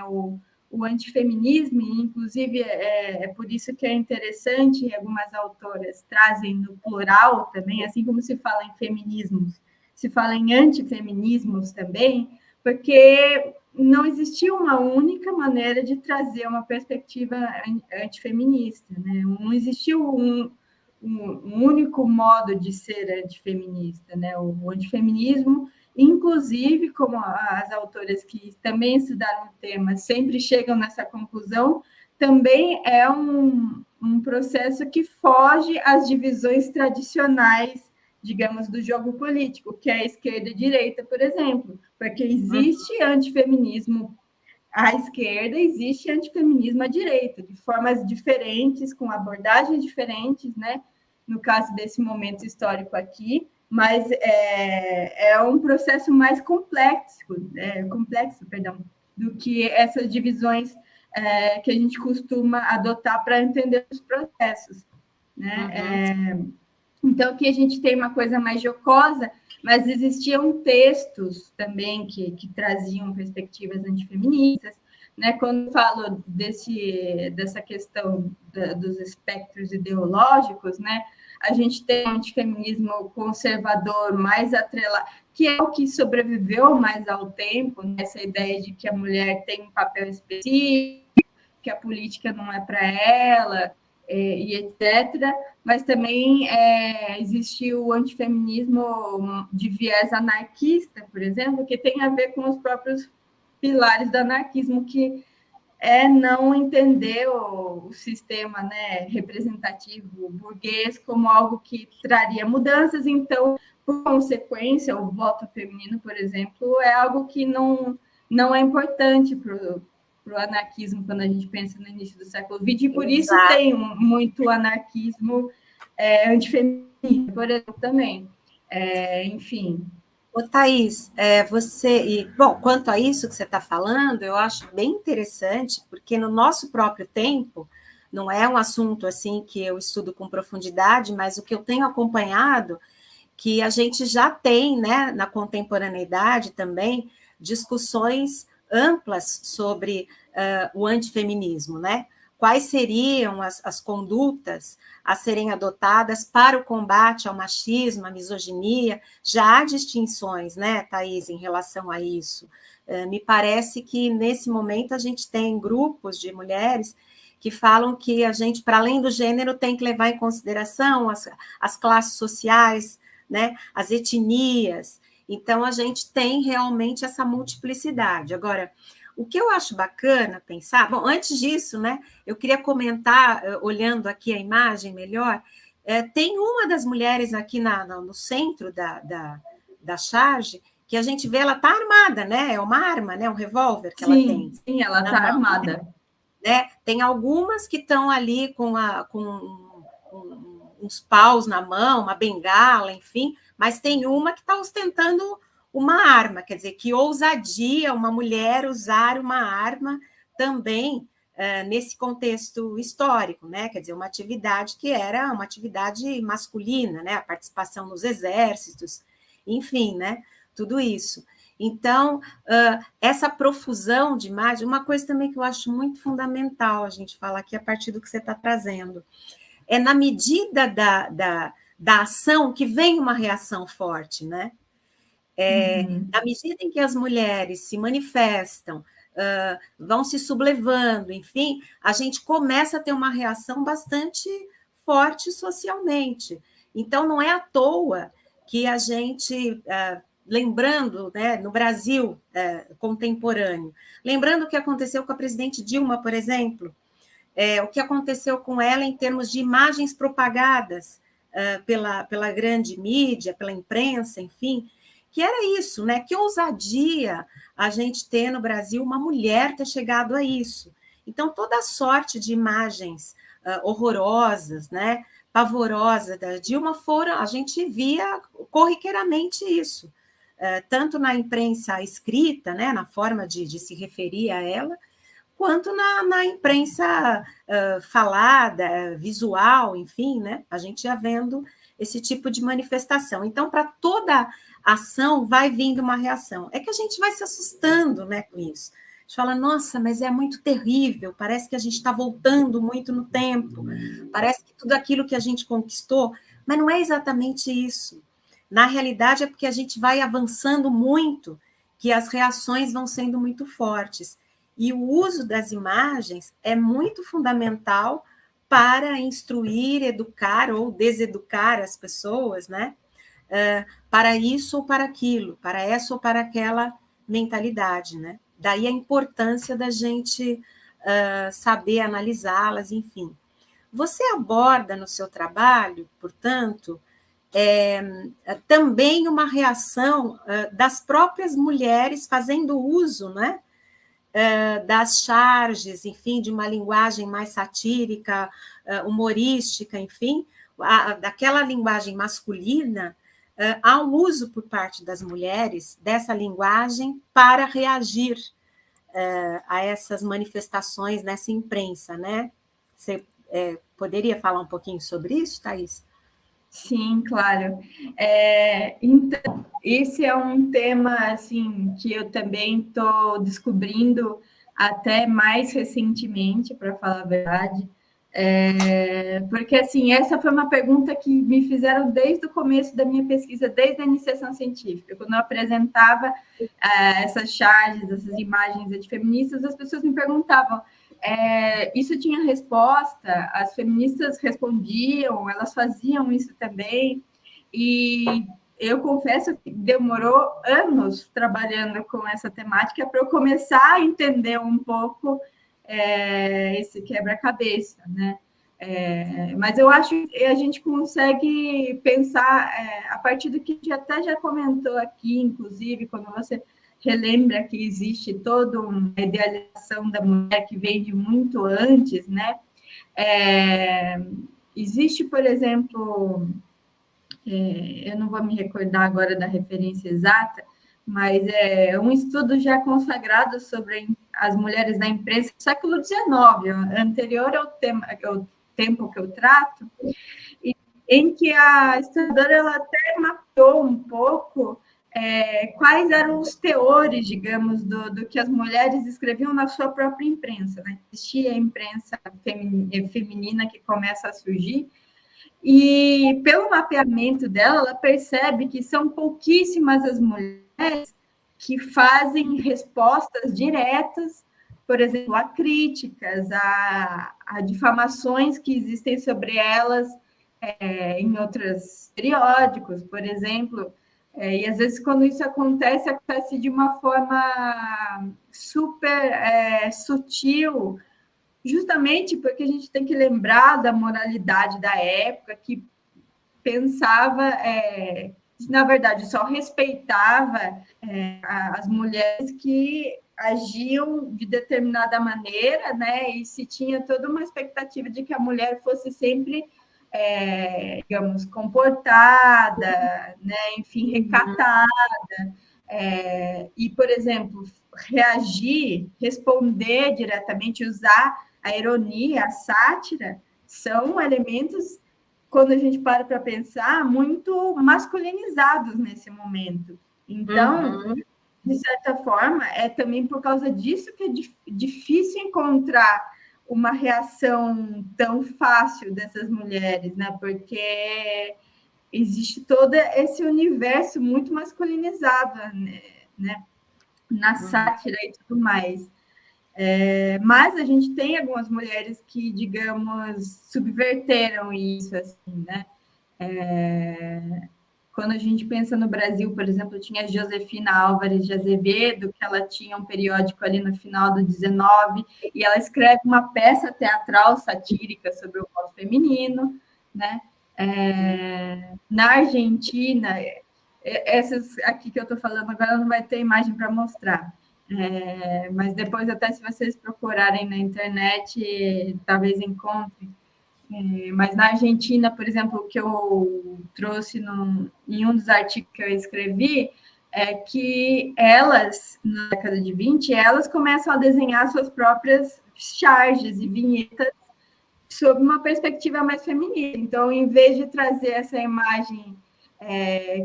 [SPEAKER 3] O antifeminismo, inclusive é por isso que é interessante, algumas autoras trazem no plural também, assim como se fala em feminismos, se fala em antifeminismos também, porque não existia uma única maneira de trazer uma perspectiva antifeminista, né? Não existiu um único modo de ser antifeminista, né? O antifeminismo, inclusive, como as autoras que também estudaram o tema sempre chegam nessa conclusão, também é um processo que foge às divisões tradicionais, digamos, do jogo político, que é a esquerda e a direita, por exemplo, porque existe antifeminismo à esquerda, existe antifeminismo à direita, de formas diferentes, com abordagens diferentes, né? No caso desse momento histórico aqui, mas é um processo mais complexo, perdão, do que essas divisões que a gente costuma adotar para entender os processos, né? Então, aqui a gente tem uma coisa mais jocosa, mas existiam textos também que traziam perspectivas antifeministas, né? Quando eu falo dessa questão dos espectros ideológicos, né? A gente tem um antifeminismo conservador mais atrelado, que é o que sobreviveu mais ao tempo, nessa ideia de que a mulher tem um papel específico, que a política não é para ela, e etc. Mas também existe o antifeminismo de viés anarquista, por exemplo, que tem a ver com os próprios pilares do anarquismo, que é não entender o sistema, né, representativo burguês como algo que traria mudanças. Então, por consequência, o voto feminino, por exemplo, é algo que não é importante para o anarquismo quando a gente pensa no início do século XX, e por isso tem muito anarquismo antifeminista, por exemplo, também. Enfim.
[SPEAKER 2] Ô, Thaís, bom, quanto a isso que você está falando, eu acho bem interessante, porque no nosso próprio tempo, não é um assunto assim que eu estudo com profundidade, mas o que eu tenho acompanhado, que a gente já tem, né, na contemporaneidade também, discussões amplas sobre o antifeminismo, né? Quais seriam as condutas a serem adotadas para o combate ao machismo, à misoginia? Já há distinções, né, Thaís, em relação a isso. Me parece que, nesse momento, a gente tem grupos de mulheres que falam que a gente, para além do gênero, tem que levar em consideração as classes sociais, né, as etnias. Então, a gente tem realmente essa multiplicidade. Agora, o que eu acho bacana pensar... Bom, antes disso, né, eu queria comentar, olhando aqui a imagem melhor, tem uma das mulheres aqui no centro da charge, que a gente vê, ela está armada, né? É uma arma, né? Um revólver que ela tem.
[SPEAKER 3] Sim, ela está armada.
[SPEAKER 2] Né? Tem algumas que estão ali com uns paus na mão, uma bengala, enfim, mas tem uma que está ostentando uma arma, quer dizer, que ousadia uma mulher usar uma arma também nesse contexto histórico, né? Quer dizer, uma atividade que era uma atividade masculina, né? A participação nos exércitos, enfim, né? Tudo isso. Então, essa profusão de imagem, uma coisa também que eu acho muito fundamental a gente falar aqui a partir do que você está trazendo, é na medida da ação que vem uma reação forte, né? Na medida em que as mulheres se manifestam, vão se sublevando, enfim, a gente começa a ter uma reação bastante forte socialmente. Então, não é à toa que a gente, lembrando, né, no Brasil contemporâneo, lembrando o que aconteceu com a presidente Dilma, por exemplo, o que aconteceu com ela em termos de imagens propagadas pela grande mídia, pela imprensa, enfim, que era isso, né? Que ousadia a gente ter no Brasil uma mulher ter chegado a isso. Então, toda sorte de imagens horrorosas, né, pavorosas da Dilma a gente via corriqueiramente isso, tanto na imprensa escrita, né, na forma de se referir a ela, quanto na imprensa falada, visual, enfim, né, a gente ia vendo esse tipo de manifestação. Então, para toda ação vai vindo uma reação. É que a gente vai se assustando, né, com isso. A gente fala, nossa, mas é muito terrível, parece que a gente está voltando muito no tempo, parece que tudo aquilo que a gente conquistou, mas não é exatamente isso. Na realidade, é porque a gente vai avançando muito, que as reações vão sendo muito fortes. E o uso das imagens é muito fundamental para instruir, educar ou deseducar as pessoas, né? Para isso ou para aquilo, para essa ou para aquela mentalidade, né? Daí a importância da gente saber analisá-las, enfim. Você aborda no seu trabalho, portanto, também uma reação das próprias mulheres fazendo uso, né, das charges, enfim, de uma linguagem mais satírica, humorística, enfim, daquela linguagem masculina, há um uso por parte das mulheres dessa linguagem para reagir a essas manifestações nessa imprensa, né? Você poderia falar um pouquinho sobre isso, Thaís?
[SPEAKER 3] Sim, claro. Então, esse é um tema assim que eu também estou descobrindo até mais recentemente, para falar a verdade. Porque assim, essa foi uma pergunta que me fizeram desde o começo da minha pesquisa, desde a iniciação científica. Quando eu apresentava essas charges, essas imagens antifeministas, as pessoas me perguntavam: isso tinha resposta? As feministas respondiam, elas faziam isso também, e eu confesso que demorou anos trabalhando com essa temática para eu começar a entender um pouco esse quebra-cabeça, né? Mas eu acho que a gente consegue pensar a partir do que a gente até já comentou aqui, inclusive, quando você relembra que existe toda uma idealização da mulher que vem de muito antes, né? Existe, por exemplo, eu não vou me recordar agora da referência exata, mas é um estudo já consagrado sobre as mulheres na imprensa do século XIX, anterior ao tempo que eu trato, em que a estudadora ela até mapeou um pouco quais eram os teores, digamos, do que as mulheres escreviam na sua própria imprensa. Né? Existia a imprensa feminina que começa a surgir, e pelo mapeamento dela, ela percebe que são pouquíssimas as mulheres que fazem respostas diretas, por exemplo, a críticas, a difamações que existem sobre elas em outros periódicos, por exemplo. E às vezes, quando isso acontece de uma forma super sutil, justamente porque a gente tem que lembrar da moralidade da época, que pensava, na verdade, só respeitava as mulheres que agiam de determinada maneira, né? E se tinha toda uma expectativa de que a mulher fosse sempre, digamos, comportada, né? Enfim, recatada. E, por exemplo, reagir, responder diretamente, usar a ironia, a sátira, são elementos, quando a gente para pensar, muito masculinizados nesse momento. Então, de certa forma, é também por causa disso que é difícil encontrar uma reação tão fácil dessas mulheres, né? Porque existe todo esse universo muito masculinizado, né? Na sátira e tudo mais. Mas a gente tem algumas mulheres que, digamos, subverteram isso, assim, né? Quando a gente pensa no Brasil, por exemplo, tinha a Josefina Álvares de Azevedo, que ela tinha um periódico ali no final do 19, e ela escreve uma peça teatral satírica sobre o voto feminino, né? Na Argentina, essas aqui que eu estou falando agora não vai ter imagem para mostrar, Mas depois, até se vocês procurarem na internet, talvez encontrem. Mas na Argentina, por exemplo, o que eu trouxe em um dos artigos que eu escrevi, é que elas, na década de 20, elas começam a desenhar suas próprias charges e vinhetas sob uma perspectiva mais feminina. Então, em vez de trazer essa imagem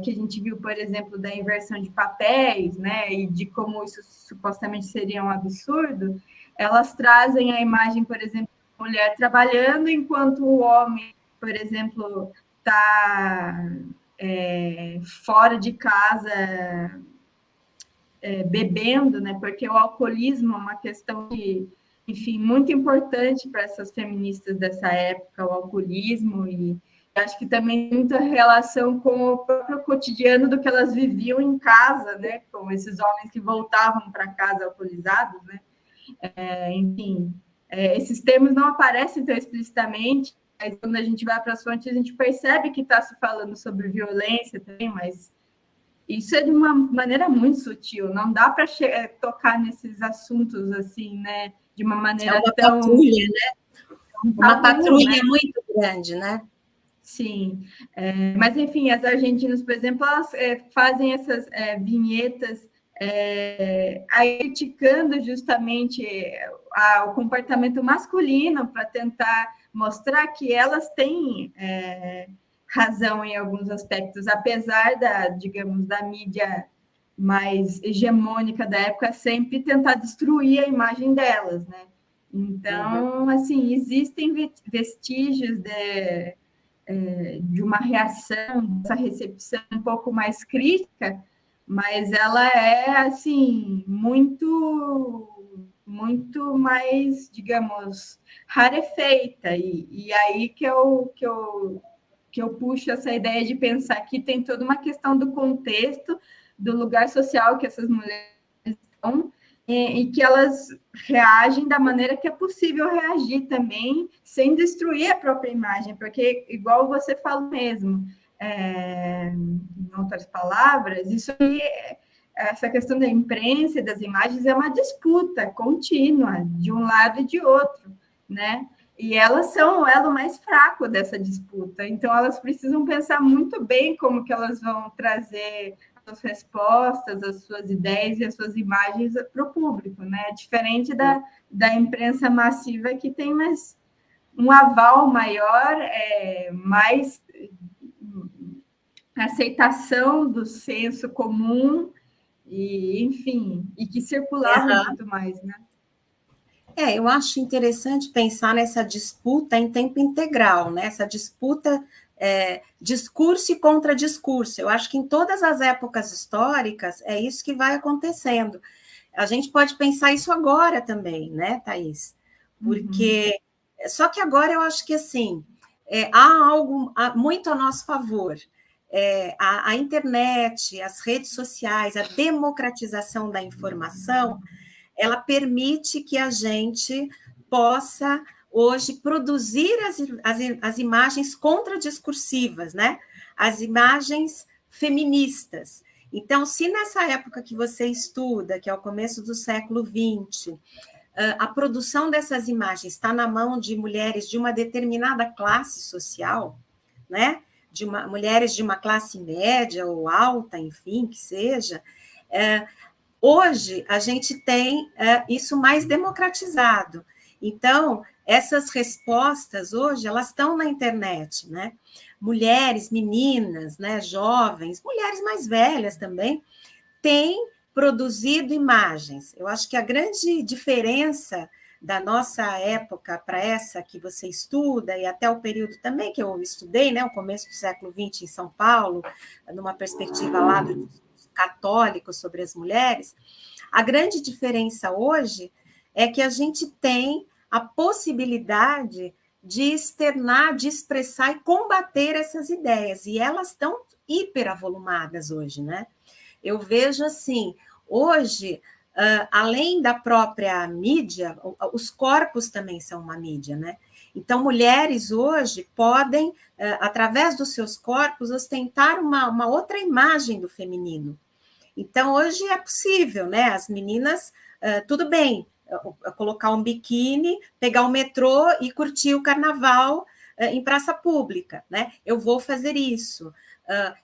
[SPEAKER 3] que a gente viu, por exemplo, da inversão de papéis, né, e de como isso supostamente seria um absurdo, elas trazem a imagem, por exemplo, da mulher trabalhando enquanto o homem, por exemplo, está fora de casa bebendo, né, porque o alcoolismo é uma questão que, enfim, muito importante para essas feministas dessa época, o alcoolismo, e acho que também tem muita relação com o próprio cotidiano do que elas viviam em casa, né, com esses homens que voltavam para casa alcoolizados, né, enfim, esses termos não aparecem tão explicitamente, mas quando a gente vai para as fontes, a gente percebe que está se falando sobre violência também, mas isso é de uma maneira muito sutil, não dá para tocar nesses assuntos assim, né, de uma maneira tão...
[SPEAKER 2] patrulha, né? Uma patrulha, né? Muito grande, né?
[SPEAKER 3] Sim, mas enfim, as argentinas, por exemplo, elas fazem essas vinhetas criticando justamente o comportamento masculino para tentar mostrar que elas têm razão em alguns aspectos, apesar digamos, da mídia mais hegemônica da época sempre tentar destruir a imagem delas, né? Então, assim, existem vestígios de uma reação, dessa recepção um pouco mais crítica, mas ela é, assim, muito mais, digamos, rarefeita. E aí que eu puxo essa ideia de pensar que tem toda uma questão do contexto, do lugar social que essas mulheres estão, e que elas reagem da maneira que é possível reagir também, sem destruir a própria imagem, porque, igual você falou mesmo, em outras palavras, essa questão da imprensa e das imagens é uma disputa contínua, de um lado e de outro, né? E elas são o elo mais fraco dessa disputa, então elas precisam pensar muito bem como que elas vão trazer as respostas, as suas ideias e as suas imagens para o público, né? Diferente da imprensa massiva, que tem mais um aval maior, mais aceitação do senso comum, e, enfim, e que circulava muito mais, né?
[SPEAKER 2] Eu acho interessante pensar nessa disputa em tempo integral, né? Essa disputa discurso e contra-discurso. Eu acho que em todas as épocas históricas é isso que vai acontecendo. A gente pode pensar isso agora também, né, Thaís? Porque só que agora eu acho que assim há algo muito a nosso favor. A internet, as redes sociais, a democratização da informação, ela permite que a gente possa hoje produzir as imagens contradiscursivas, né? As imagens feministas. Então, se nessa época que você estuda, que é o começo do século XX, a produção dessas imagens está na mão de mulheres de uma determinada classe social, né? Mulheres de uma classe média ou alta, enfim, que seja, hoje a gente tem isso mais democratizado. Então, essas respostas hoje, elas estão na internet, né? Mulheres, meninas, né, jovens, mulheres mais velhas também, têm produzido imagens. Eu acho que a grande diferença da nossa época para essa que você estuda, e até o período também que eu estudei, né, o começo do século XX em São Paulo, numa perspectiva lá do discurso católico sobre as mulheres, a grande diferença hoje é que a gente tem a possibilidade de externar, de expressar e combater essas ideias, e elas estão hiperavolumadas hoje, né? Eu vejo assim, hoje, além da própria mídia, os corpos também são uma mídia, né? Então, mulheres hoje podem, através dos seus corpos, ostentar uma outra imagem do feminino. Então, hoje é possível, né? As meninas, tudo bem, colocar um biquíni, pegar o metrô e curtir o carnaval em praça pública, né? Eu vou fazer isso.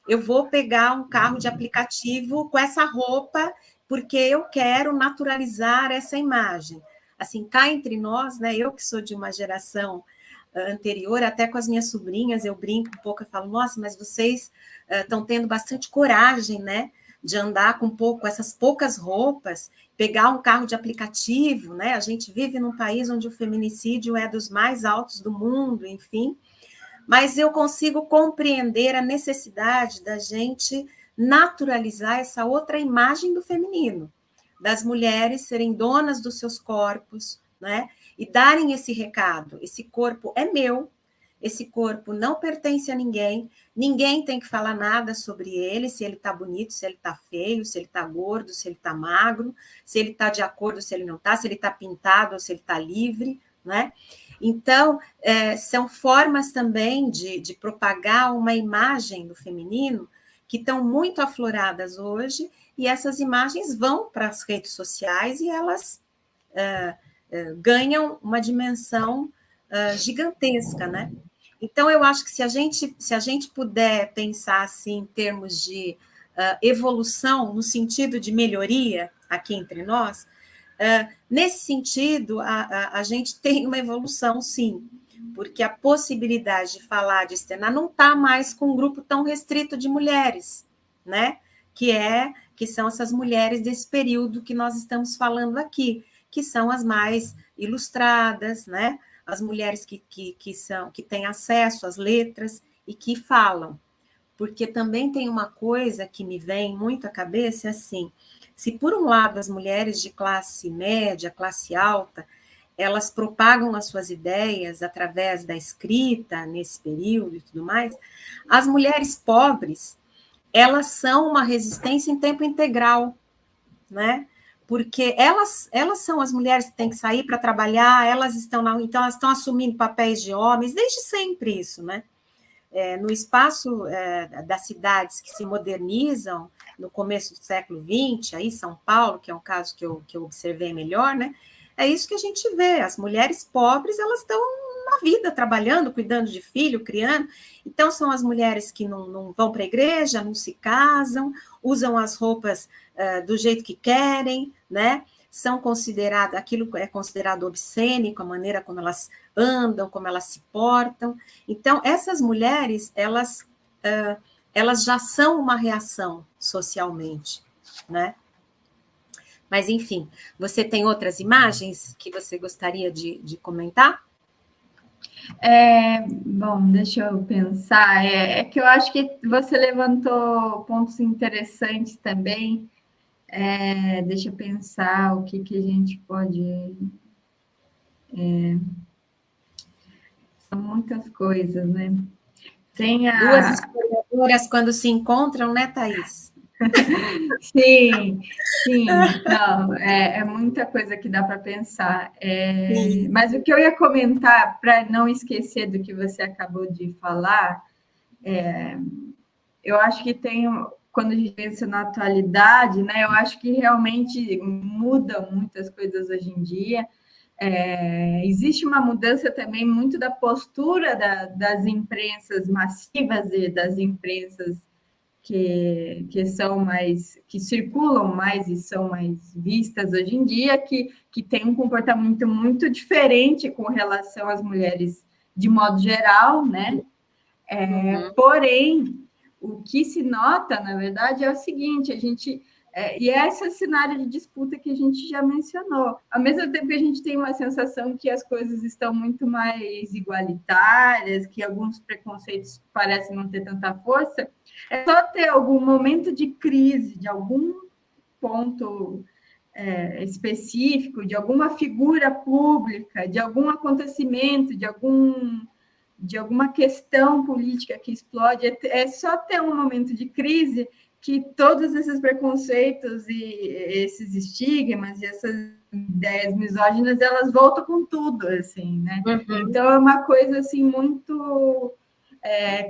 [SPEAKER 2] Eu vou pegar um carro de aplicativo com essa roupa, porque eu quero naturalizar essa imagem. Assim, cá entre nós, né? Eu que sou de uma geração anterior, até com as minhas sobrinhas, eu brinco um pouco e falo, nossa, mas vocês estão tendo bastante coragem, né? De andar com essas poucas roupas, pegar um carro de aplicativo, né? A gente vive num país onde o feminicídio é dos mais altos do mundo, enfim, mas eu consigo compreender a necessidade da gente naturalizar essa outra imagem do feminino, das mulheres serem donas dos seus corpos, né? E darem esse recado: esse corpo é meu, esse corpo não pertence a ninguém, ninguém tem que falar nada sobre ele, se ele está bonito, se ele está feio, se ele está gordo, se ele está magro, se ele está de acordo, se ele não está, se ele está pintado ou se ele está livre, né? Então, são formas também de propagar uma imagem do feminino que estão muito afloradas hoje, e essas imagens vão para as redes sociais e elas ganham uma dimensão gigantesca, né? Então, eu acho que se a gente puder pensar assim, em termos de evolução, no sentido de melhoria aqui entre nós, nesse sentido, a gente tem uma evolução, sim, porque a possibilidade de falar, de externar, não está mais com um grupo tão restrito de mulheres, né? Que são essas mulheres desse período que nós estamos falando aqui, que são as mais ilustradas, né? As mulheres que têm acesso às letras e que falam. Porque também tem uma coisa que me vem muito à cabeça, assim, se por um lado as mulheres de classe média, classe alta, elas propagam as suas ideias através da escrita nesse período e tudo mais, as mulheres pobres, elas são uma resistência em tempo integral, né? Porque elas são as mulheres que têm que sair para trabalhar, então elas estão assumindo papéis de homens, desde sempre isso, né? No espaço das cidades que se modernizam no começo do século XX, aí São Paulo, que é um caso que eu observei melhor, né? É isso que a gente vê, as mulheres pobres, elas estão na vida, trabalhando, cuidando de filho, criando, então são as mulheres que não vão para a igreja, não se casam, usam as roupas do jeito que querem, né? São consideradas, aquilo é considerado obscênico, a maneira como elas andam, como elas se portam. Então, essas mulheres, elas já são uma reação socialmente, né? Mas, enfim, você tem outras imagens que você gostaria de comentar?
[SPEAKER 3] Bom, deixa eu pensar. É que eu acho que você levantou pontos interessantes também. Deixa eu pensar o que a gente pode... são muitas coisas, né?
[SPEAKER 2] Duas historiadoras quando se encontram, né, Thaís?
[SPEAKER 3] Sim. Não, é muita coisa que dá para pensar. Mas o que eu ia comentar, para não esquecer do que você acabou de falar, eu acho que quando a gente pensa na atualidade, né, eu acho que realmente mudam muitas coisas hoje em dia. Existe uma mudança também muito da postura das imprensas massivas e das imprensas que são que circulam mais e são mais vistas hoje em dia, que tem um comportamento muito diferente com relação às mulheres de modo geral, né? Porém, o que se nota, na verdade, é o seguinte: e é esse cenário de disputa que a gente já mencionou. Ao mesmo tempo que a gente tem uma sensação que as coisas estão muito mais igualitárias, que alguns preconceitos parecem não ter tanta força, é só ter algum momento de crise, de algum ponto específico, de alguma figura pública, de algum acontecimento, de alguma questão política que explode. É só ter um momento de crise que todos esses preconceitos e esses estigmas e essas ideias misóginas, elas voltam com tudo, assim, né? Então, é uma coisa, assim, muito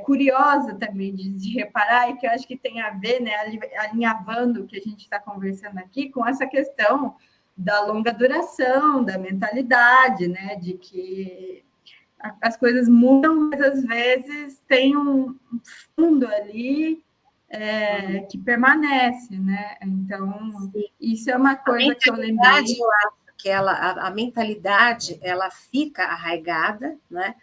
[SPEAKER 3] curiosa também de reparar, e que eu acho que tem a ver, né, alinhavando o que a gente está conversando aqui, com essa questão da longa duração, da mentalidade, né, de que as coisas mudam, mas às vezes tem um fundo ali que permanece, né? Então, isso é uma coisa que eu lembrei.
[SPEAKER 2] Eu acho que a mentalidade ela fica arraigada, né?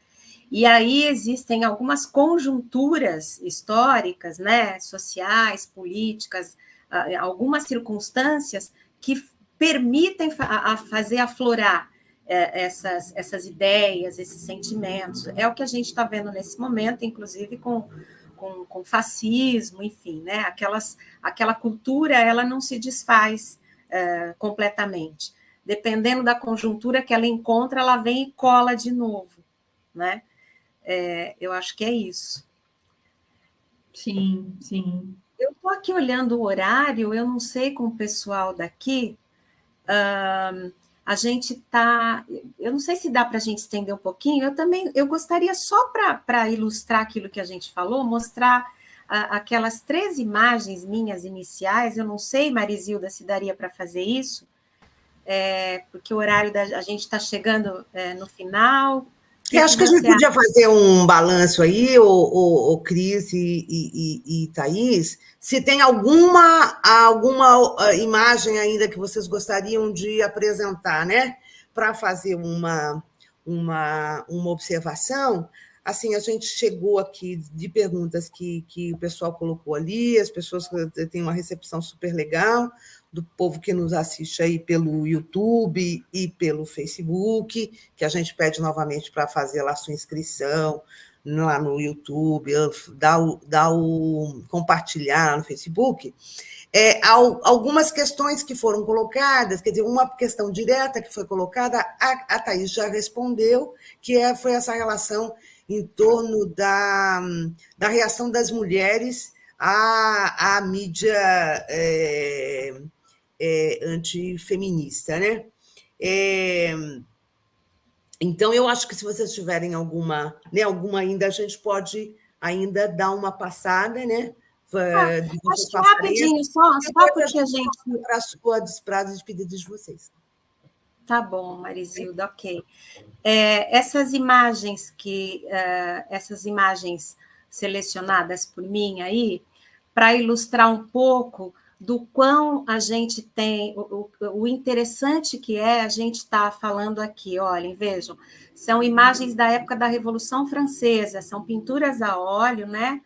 [SPEAKER 2] E aí existem algumas conjunturas históricas, né, sociais, políticas, algumas circunstâncias que permitem fazer aflorar essas ideias, esses sentimentos. É o que a gente está vendo nesse momento, inclusive com fascismo, enfim, né? Aquela cultura ela não se desfaz completamente. Dependendo da conjuntura que ela encontra, ela vem e cola de novo, né? Eu acho que é isso.
[SPEAKER 3] Sim, sim.
[SPEAKER 2] Eu estou aqui olhando o horário, eu não sei com o pessoal daqui, a gente está... Eu não sei se dá para a gente estender um pouquinho, eu gostaria só para ilustrar aquilo que a gente falou, mostrar aquelas 3 imagens minhas iniciais, eu não sei, Marisilda, se daria para fazer isso, porque o horário a gente está chegando no final.
[SPEAKER 1] Eu acho que a gente podia fazer um balanço aí, o Cris e Thaís, se tem alguma imagem ainda que vocês gostariam de apresentar, né? Para fazer uma observação. Assim, a gente chegou aqui de perguntas que o pessoal colocou ali, as pessoas têm uma recepção super legal, do povo que nos assiste aí pelo YouTube e pelo Facebook, que a gente pede novamente para fazer lá a sua inscrição lá no YouTube, dar o compartilhar lá no Facebook. Algumas questões que foram colocadas, quer dizer, uma questão direta que foi colocada, a Thaís já respondeu, que foi essa relação em torno da reação das mulheres à mídia antifeminista, né? Então, eu acho que se vocês tiverem alguma ainda, a gente pode ainda dar uma passada, né?
[SPEAKER 2] Acho que rapidinho, só porque a gente...
[SPEAKER 1] Para as despedidas de vocês.
[SPEAKER 2] Tá bom, Marisilda, ok. Essas imagens selecionadas por mim aí, para ilustrar um pouco do quão a gente tem, o interessante que é a gente estar falando aqui, olhem, vejam, são imagens da época da Revolução Francesa, são pinturas a óleo, né?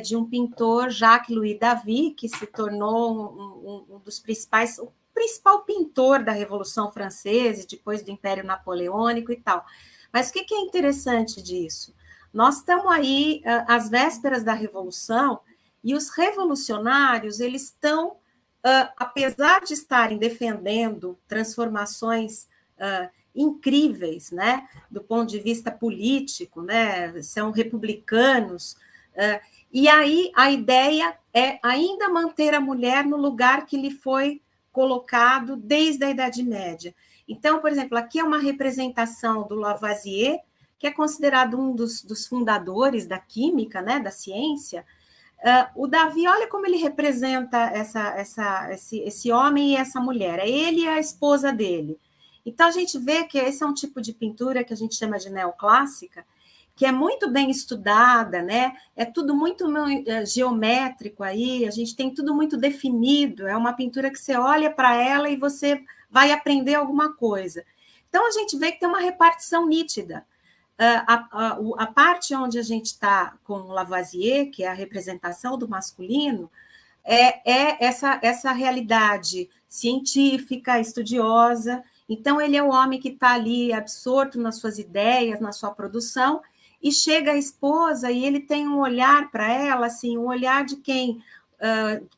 [SPEAKER 2] De um pintor, Jacques-Louis David, que se tornou um dos principais, o principal pintor da Revolução Francesa, depois do Império Napoleônico e tal. Mas o que é interessante disso? Nós estamos aí às vésperas da Revolução, e os revolucionários, eles estão, apesar de estarem defendendo transformações incríveis, né, do ponto de vista político, né, são republicanos, e aí a ideia é ainda manter a mulher no lugar que lhe foi colocado desde a Idade Média. Então, por exemplo, aqui é uma representação do Lavoisier, que é considerado um dos fundadores da química, né, da ciência. O Davi, olha como ele representa esse homem e essa mulher. É ele e a esposa dele. Então, a gente vê que esse é um tipo de pintura que a gente chama de neoclássica, que é muito bem estudada, né? É tudo muito geométrico aí, a gente tem tudo muito definido, é uma pintura que você olha para ela e você vai aprender alguma coisa. Então, a gente vê que tem uma repartição nítida. A parte onde a gente está com o Lavoisier, que é a representação do masculino, é essa realidade científica, estudiosa. Então, ele é o homem que está ali absorto nas suas ideias, na sua produção, e chega a esposa e ele tem um olhar para ela, assim, um olhar de quem,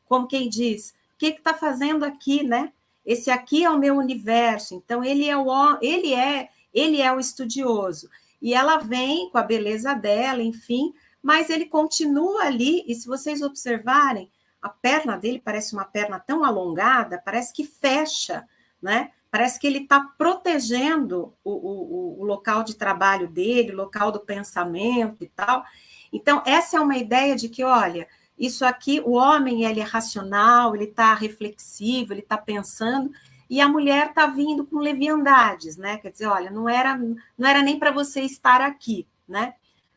[SPEAKER 2] como quem diz, o que está fazendo aqui, né? Esse aqui é o meu universo. Então, ele é o estudioso. E ela vem com a beleza dela, enfim, mas ele continua ali, e se vocês observarem, a perna dele parece uma perna tão alongada, parece que fecha, né? parece que ele está protegendo o local de trabalho dele, o local do pensamento e tal. Então, essa é uma ideia de que, olha, isso aqui, o homem ele é racional, ele está reflexivo, ele está pensando, e a mulher está vindo com leviandades, né? Quer dizer, olha, não era nem para você estar aqui, né?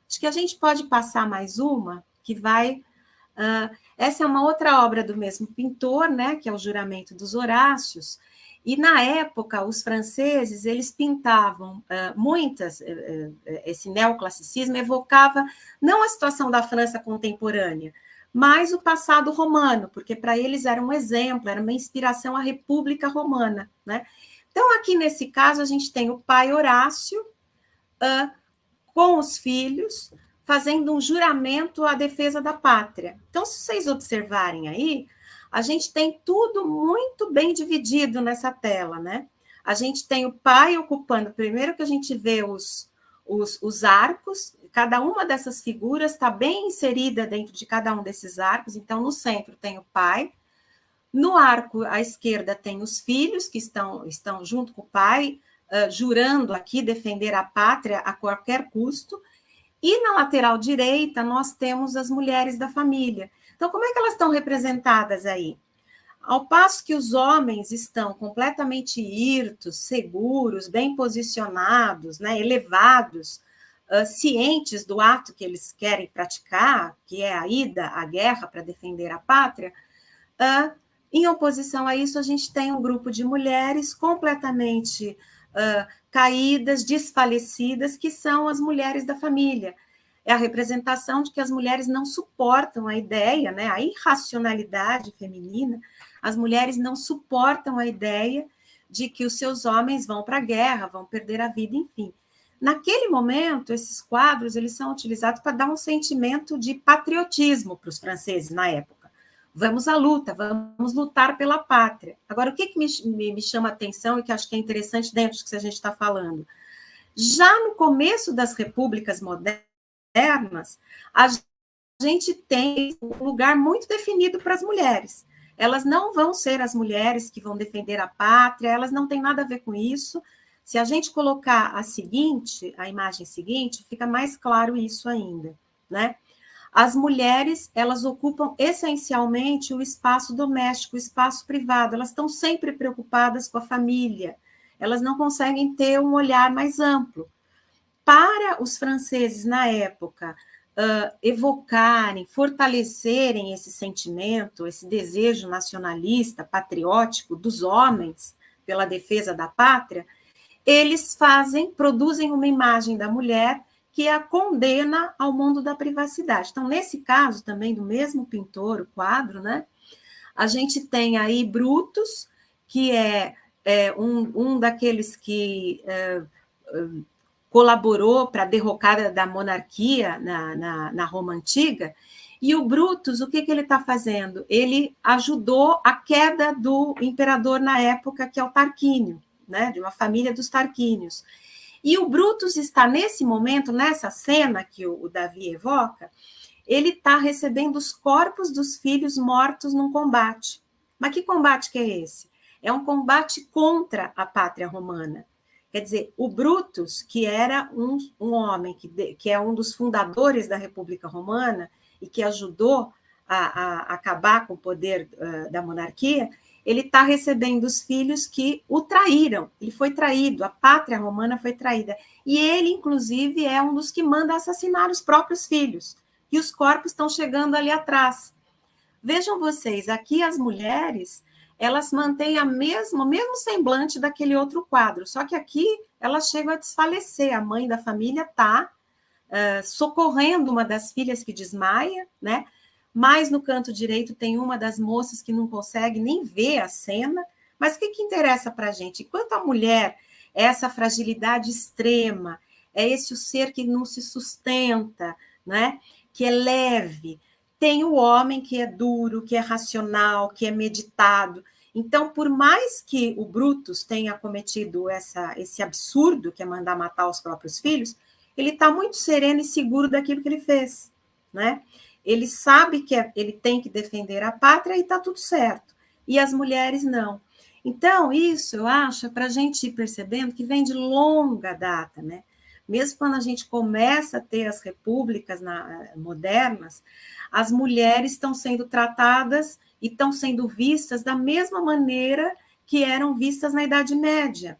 [SPEAKER 2] Acho que a gente pode passar mais uma, que vai... essa é uma outra obra do mesmo pintor, né? Que é o Juramento dos Horácios, e, na época, os franceses, eles pintavam esse neoclassicismo evocava não a situação da França contemporânea, mas o passado romano, porque para eles era um exemplo, era uma inspiração à República Romana, né? Então, aqui nesse caso, a gente tem o pai Horácio com os filhos, fazendo um juramento à defesa da pátria. Então, se vocês observarem aí, a gente tem tudo muito bem dividido nessa tela, né? A gente tem o pai ocupando, primeiro que a gente vê os arcos, cada uma dessas figuras está bem inserida dentro de cada um desses arcos, então no centro tem o pai, no arco à esquerda tem os filhos, que estão junto com o pai, jurando aqui defender a pátria a qualquer custo, e na lateral direita nós temos as mulheres da família. Então, como é que elas estão representadas aí? Ao passo que os homens estão completamente hirtos, seguros, bem posicionados, né, elevados, cientes do ato que eles querem praticar, que é a ida à guerra para defender a pátria, em oposição a isso, a gente tem um grupo de mulheres completamente caídas, desfalecidas, que são as mulheres da família. É a representação de que as mulheres não suportam a ideia, né, a irracionalidade feminina, as mulheres não suportam a ideia de que os seus homens vão para a guerra, vão perder a vida, enfim. Naquele momento, esses quadros eles são utilizados para dar um sentimento de patriotismo para os franceses na época. Vamos à luta, vamos lutar pela pátria. Agora, o que me chama a atenção e que acho que é interessante dentro do que a gente está falando? Já no começo das repúblicas modernas, a gente tem um lugar muito definido para as mulheres. Elas não vão ser as mulheres que vão defender a pátria, elas não têm nada a ver com isso. Se a gente colocar a imagem seguinte, fica mais claro isso ainda, né? As mulheres, elas ocupam essencialmente o espaço doméstico, o espaço privado, elas estão sempre preocupadas com a família, elas não conseguem ter um olhar mais amplo. Para os franceses, na época, evocarem, fortalecerem esse sentimento, esse desejo nacionalista, patriótico dos homens pela defesa da pátria, eles produzem uma imagem da mulher que a condena ao mundo da privacidade. Então, nesse caso também do mesmo pintor, o quadro, né, a gente tem aí Brutus, que é um daqueles que colaborou para a derrocada da monarquia na Roma Antiga, e o Brutus, o que ele está fazendo? Ele ajudou a queda do imperador na época, que é o Tarquínio, né, de uma família dos Tarquínios. E o Brutus está, nesse momento, nessa cena que o Davi evoca, ele está recebendo os corpos dos filhos mortos num combate. Mas que combate que é esse? É um combate contra a pátria romana. Quer dizer, o Brutus, que era um homem que é um dos fundadores da República Romana e que ajudou a acabar com o poder da monarquia, ele está recebendo os filhos que o traíram. Ele foi traído, a pátria romana foi traída. E ele, inclusive, é um dos que manda assassinar os próprios filhos. E os corpos estão chegando ali atrás. Vejam vocês, aqui as mulheres, elas mantêm o mesmo semblante daquele outro quadro, só que aqui elas chegam a desfalecer. A mãe da família está socorrendo uma das filhas que desmaia, né? Mas no canto direito tem uma das moças que não consegue nem ver a cena. Mas o que interessa para a gente? Enquanto a mulher é essa fragilidade extrema, é esse o ser que não se sustenta, né? Que é leve, tem o homem que é duro, que é racional, que é meditado. Então, por mais que o Brutus tenha cometido esse absurdo, que é mandar matar os próprios filhos, ele está muito sereno e seguro daquilo que ele fez, né? Ele sabe que ele tem que defender a pátria e está tudo certo. E as mulheres não. Então, isso eu acho para a gente ir percebendo que vem de longa data, né? Mesmo quando a gente começa a ter as repúblicas modernas, as mulheres estão sendo tratadas e estão sendo vistas da mesma maneira que eram vistas na Idade Média.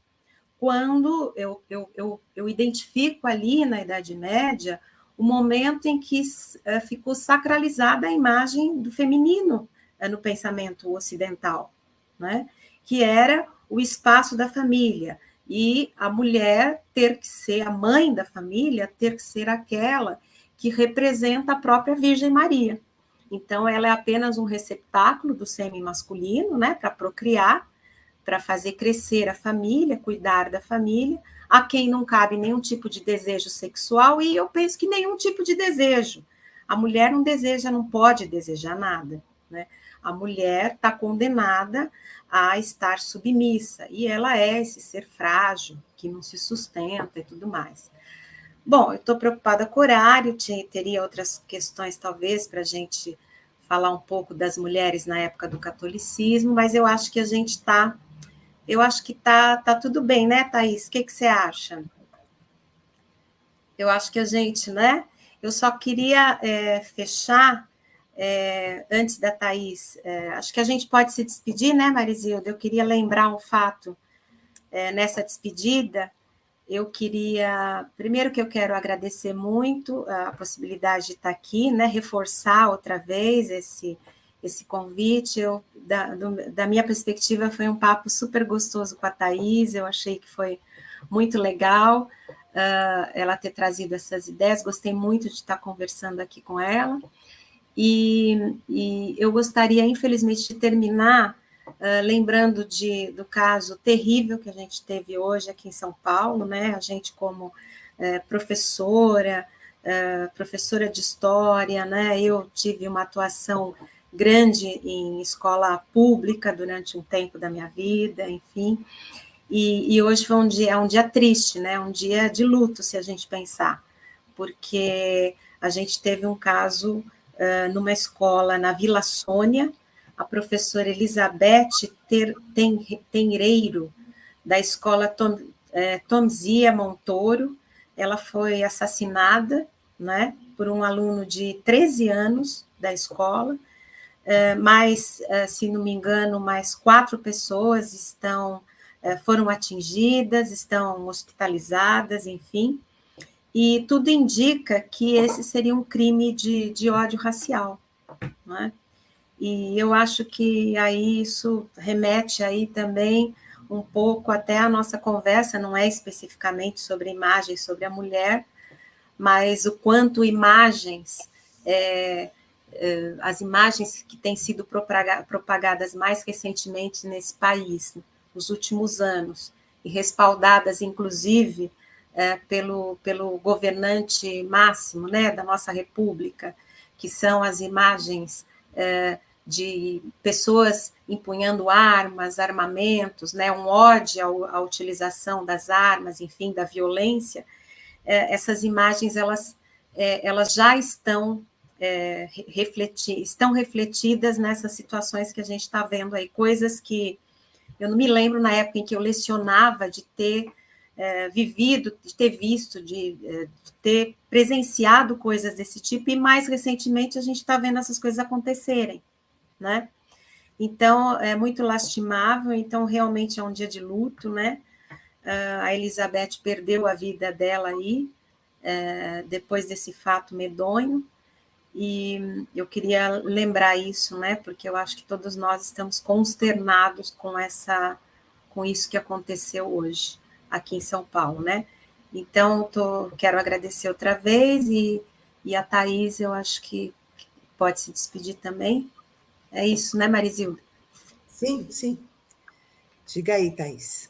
[SPEAKER 2] Quando eu identifico ali na Idade Média o momento em que ficou sacralizada a imagem do feminino no pensamento ocidental, né? Que era o espaço da família, e a mulher ter que ser a mãe da família, ter que ser aquela que representa a própria Virgem Maria. Então, ela é apenas um receptáculo do sêmen masculino, né, para procriar, para fazer crescer a família, cuidar da família, a quem não cabe nenhum tipo de desejo sexual, e eu penso que nenhum tipo de desejo. A mulher não deseja, não pode desejar nada, né? A mulher está condenada a estar submissa, e ela é esse ser frágil, que não se sustenta e tudo mais. Bom, eu estou preocupada com o horário, teria outras questões, talvez, para a gente falar um pouco das mulheres na época do catolicismo, mas eu acho que a gente está... Eu acho que tá tudo bem, né, Thaís? O que você acha? Eu acho que a gente, né? Eu só queria fechar, antes da Thaís, acho que a gente pode se despedir, né, Marisilda? Eu queria lembrar um fato nessa despedida. Eu queria, primeiro que eu quero agradecer muito a possibilidade de estar aqui, né, reforçar outra vez esse convite. Da minha perspectiva, foi um papo super gostoso com a Thaís, eu achei que foi muito legal ela ter trazido essas ideias, gostei muito de estar conversando aqui com ela, e eu gostaria, infelizmente, de terminar lembrando do caso terrível que a gente teve hoje aqui em São Paulo, né? A gente como professora de história, né? Eu tive uma atuação grande em escola pública durante um tempo da minha vida, enfim, e hoje foi um dia triste, né? Um dia de luto, se a gente pensar, porque a gente teve um caso numa escola na Vila Sônia. A professora Elizabeth Tenreiro, da escola Tomzia Montoro, ela foi assassinada, né, por um aluno de 13 anos da escola, mas, se não me engano, mais 4 pessoas foram atingidas, estão hospitalizadas, enfim, e tudo indica que esse seria um crime de ódio racial, não é? E eu acho que aí isso remete aí também um pouco até a nossa conversa, não é especificamente sobre imagens, sobre a mulher, mas o quanto imagens, as imagens que têm sido propagadas mais recentemente nesse país, nos últimos anos, e respaldadas, inclusive, pelo governante máximo, né, da nossa república, que são as imagens de pessoas empunhando armas, armamentos, né, um ódio à utilização das armas, enfim, da violência. Essas imagens elas já estão refletidas nessas situações que a gente está vendo aí, coisas que eu não me lembro na época em que eu lecionava de ter vivido, de ter visto, de ter presenciado coisas desse tipo, e mais recentemente a gente está vendo essas coisas acontecerem, né? Então, é muito lastimável, então realmente é um dia de luto, né? A Elizabeth perdeu a vida dela aí, depois desse fato medonho, e eu queria lembrar isso, né? Porque eu acho que todos nós estamos consternados com isso que aconteceu hoje, aqui em São Paulo, né? Então, quero agradecer outra vez, e a Thaís, eu acho que pode se despedir também. É isso, né, Marisilda?
[SPEAKER 1] Sim, sim. Diga aí, Thaís.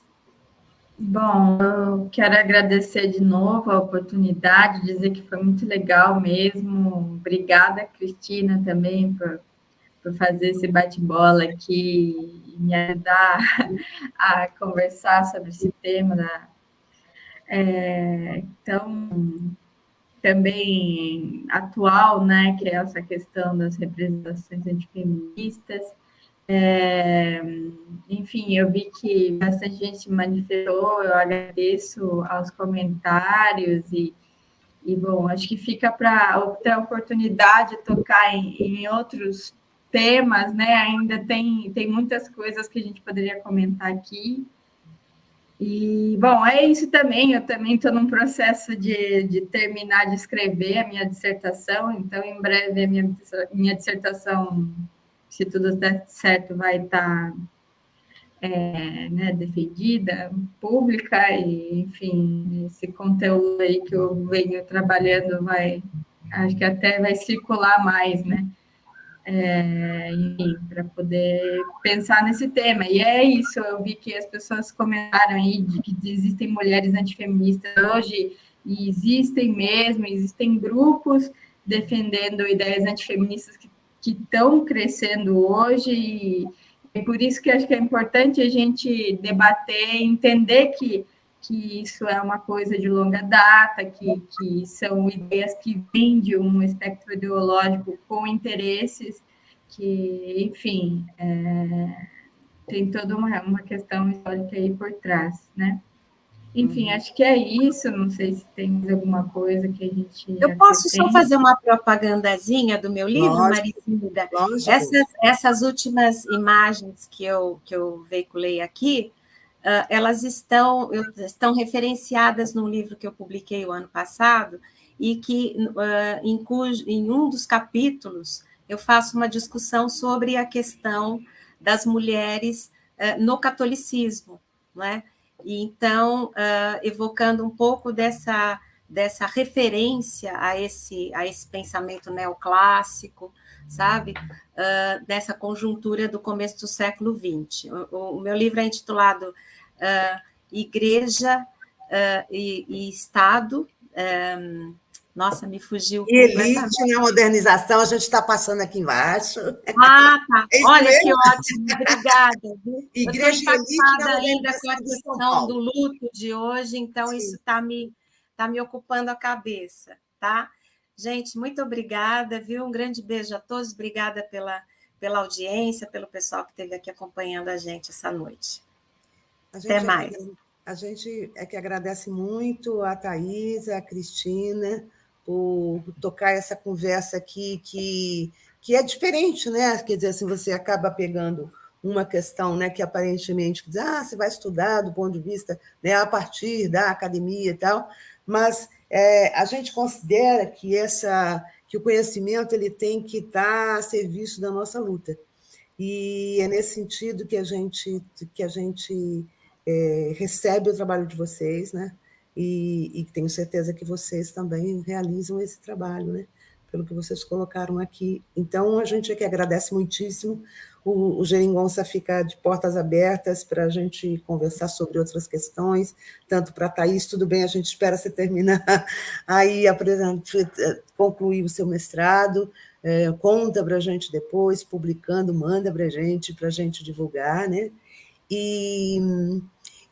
[SPEAKER 3] Bom, eu quero agradecer de novo a oportunidade, dizer que foi muito legal mesmo. Obrigada, Cristina, também, por fazer esse bate-bola aqui e me ajudar a conversar sobre esse tema. Então, também atual, né, que é essa questão das representações antifeministas. Enfim, eu vi que bastante gente se manifestou, eu agradeço aos comentários bom, acho que fica para ter a oportunidade de tocar em outros temas, né? Ainda tem muitas coisas que a gente poderia comentar aqui. E, bom, é isso também. Eu também estou num processo de terminar de escrever a minha dissertação, então, em breve, a minha dissertação, se tudo der certo, vai estar né, defendida, pública, e, enfim, esse conteúdo aí que eu venho trabalhando acho que até vai circular mais, né? Enfim, para poder pensar nesse tema. E é isso, eu vi que as pessoas comentaram aí de que existem mulheres antifeministas hoje, e existem mesmo, existem grupos defendendo ideias antifeministas que estão crescendo hoje, e por isso que acho que é importante a gente debater, entender que isso é uma coisa de longa data, que são ideias que vêm de um espectro ideológico com interesses, que, enfim, tem toda uma questão histórica aí por trás, né? Enfim, acho que é isso, não sei se tem mais alguma coisa que a gente...
[SPEAKER 2] Eu posso só fazer uma propagandazinha do meu livro, Maricida? Essas últimas imagens que eu veiculei aqui, elas estão referenciadas num livro que eu publiquei o ano passado, e que em um dos capítulos eu faço uma discussão sobre a questão das mulheres no catolicismo, não é? E então, evocando um pouco dessa referência a esse pensamento neoclássico, sabe? Dessa conjuntura do começo do século XX. O meu livro é intitulado Igreja e Estado. Nossa, me fugiu completamente.
[SPEAKER 1] Elite na modernização, a gente está passando aqui embaixo.
[SPEAKER 2] Ah, tá. Olha que ótimo, obrigada.
[SPEAKER 1] Igreja
[SPEAKER 2] eu estou impactada
[SPEAKER 1] ainda
[SPEAKER 2] com a questão do luto de hoje, então sim, isso está me ocupando a cabeça, tá? Gente, muito obrigada, viu? Um grande beijo a todos, obrigada pela audiência, pelo pessoal que esteve aqui acompanhando a gente essa noite. Até mais.
[SPEAKER 1] A gente é que agradece muito a Thaís, a Cristina, por tocar essa conversa aqui, que é diferente, né? Quer dizer, assim, você acaba pegando uma questão, né, que aparentemente você vai estudar do ponto de vista, né, a partir da academia e tal, mas a gente considera que o conhecimento ele tem que estar a serviço da nossa luta. E é nesse sentido que a gente recebe o trabalho de vocês, né? E tenho certeza que vocês também realizam esse trabalho, né? Pelo que vocês colocaram aqui. Então, a gente é que agradece muitíssimo. O Geringonça fica de portas abertas para a gente conversar sobre outras questões, tanto para a Thaís, tudo bem, a gente espera você terminar aí, concluir o seu mestrado, conta para a gente depois, publicando, manda para a gente divulgar, né? E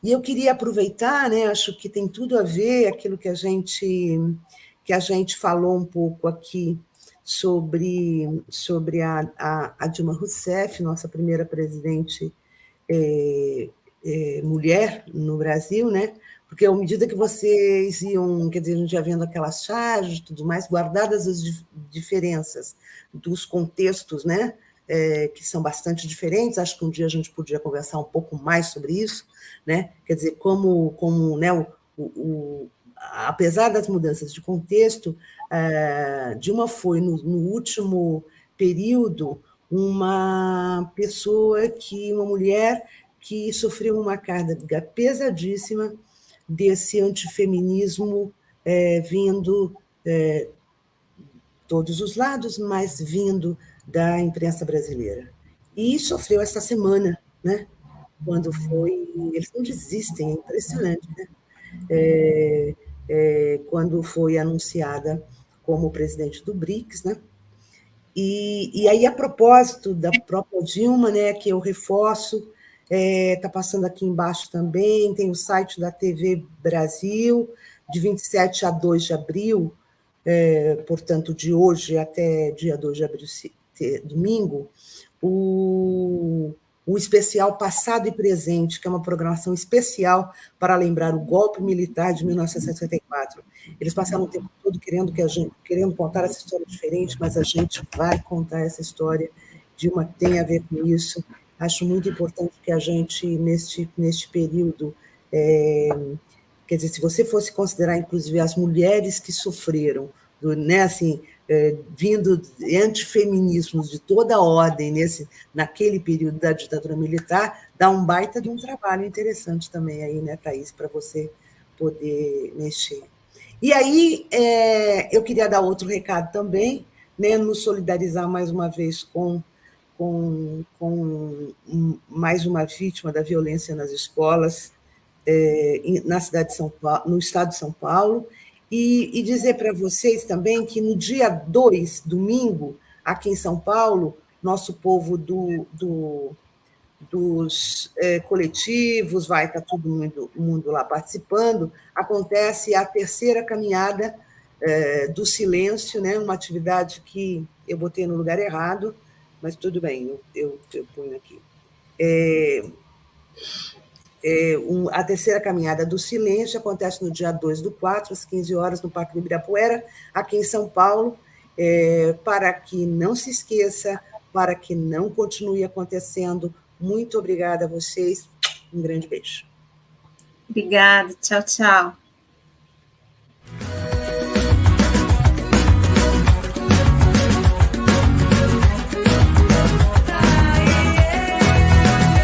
[SPEAKER 1] eu queria aproveitar, né, acho que tem tudo a ver aquilo que a gente falou um pouco aqui sobre a Dilma Rousseff, nossa primeira presidente mulher no Brasil, né? Porque à medida que vocês iam, quer dizer, a gente já vendo aquelas charges e tudo mais, guardadas as diferenças dos contextos, né? Que são bastante diferentes, acho que um dia a gente podia conversar um pouco mais sobre isso, né? Quer dizer, como né, apesar das mudanças de contexto, Dilma foi, no último período, uma mulher que sofreu uma carga pesadíssima desse antifeminismo vindo todos os lados, mas vindo da imprensa brasileira. E sofreu essa semana, né? Quando foi... Eles não desistem, é impressionante, né? Quando foi anunciada como presidente do BRICS, né? E aí, a propósito da própria Dilma, né, que eu reforço, está passando aqui embaixo também, tem o site da TV Brasil, de 27 a 2 de abril, portanto, de hoje até dia 2 de abril domingo, o especial Passado e Presente, que é uma programação especial para lembrar o golpe militar de 1964. Eles passaram o tempo todo querendo contar essa história diferente, mas a gente vai contar essa história. Dilma tem a ver com isso. Acho muito importante que a gente, neste período, quer dizer, se você fosse considerar, inclusive, as mulheres que sofreram, né, assim, vindo de antifeminismos de toda a ordem naquele período da ditadura militar, dá um baita de um trabalho interessante também aí, né, Thaís, para você poder mexer. E aí, eu queria dar outro recado também, né, nos solidarizar mais uma vez com mais uma vítima da violência nas escolas, na cidade de São Paulo, no estado de São Paulo, e dizer para vocês também que no dia 2, domingo, aqui em São Paulo, nosso povo dos coletivos, vai estar todo mundo lá participando, acontece a terceira caminhada do silêncio, né, uma atividade que eu botei no lugar errado, mas tudo bem, eu ponho aqui. A terceira caminhada do silêncio acontece no dia 2/4, às 15 horas, no Parque do Ibirapuera, aqui em São Paulo, para que não se esqueça, para que não continue acontecendo. Muito obrigada a vocês, um grande beijo.
[SPEAKER 2] Obrigada, tchau, tchau.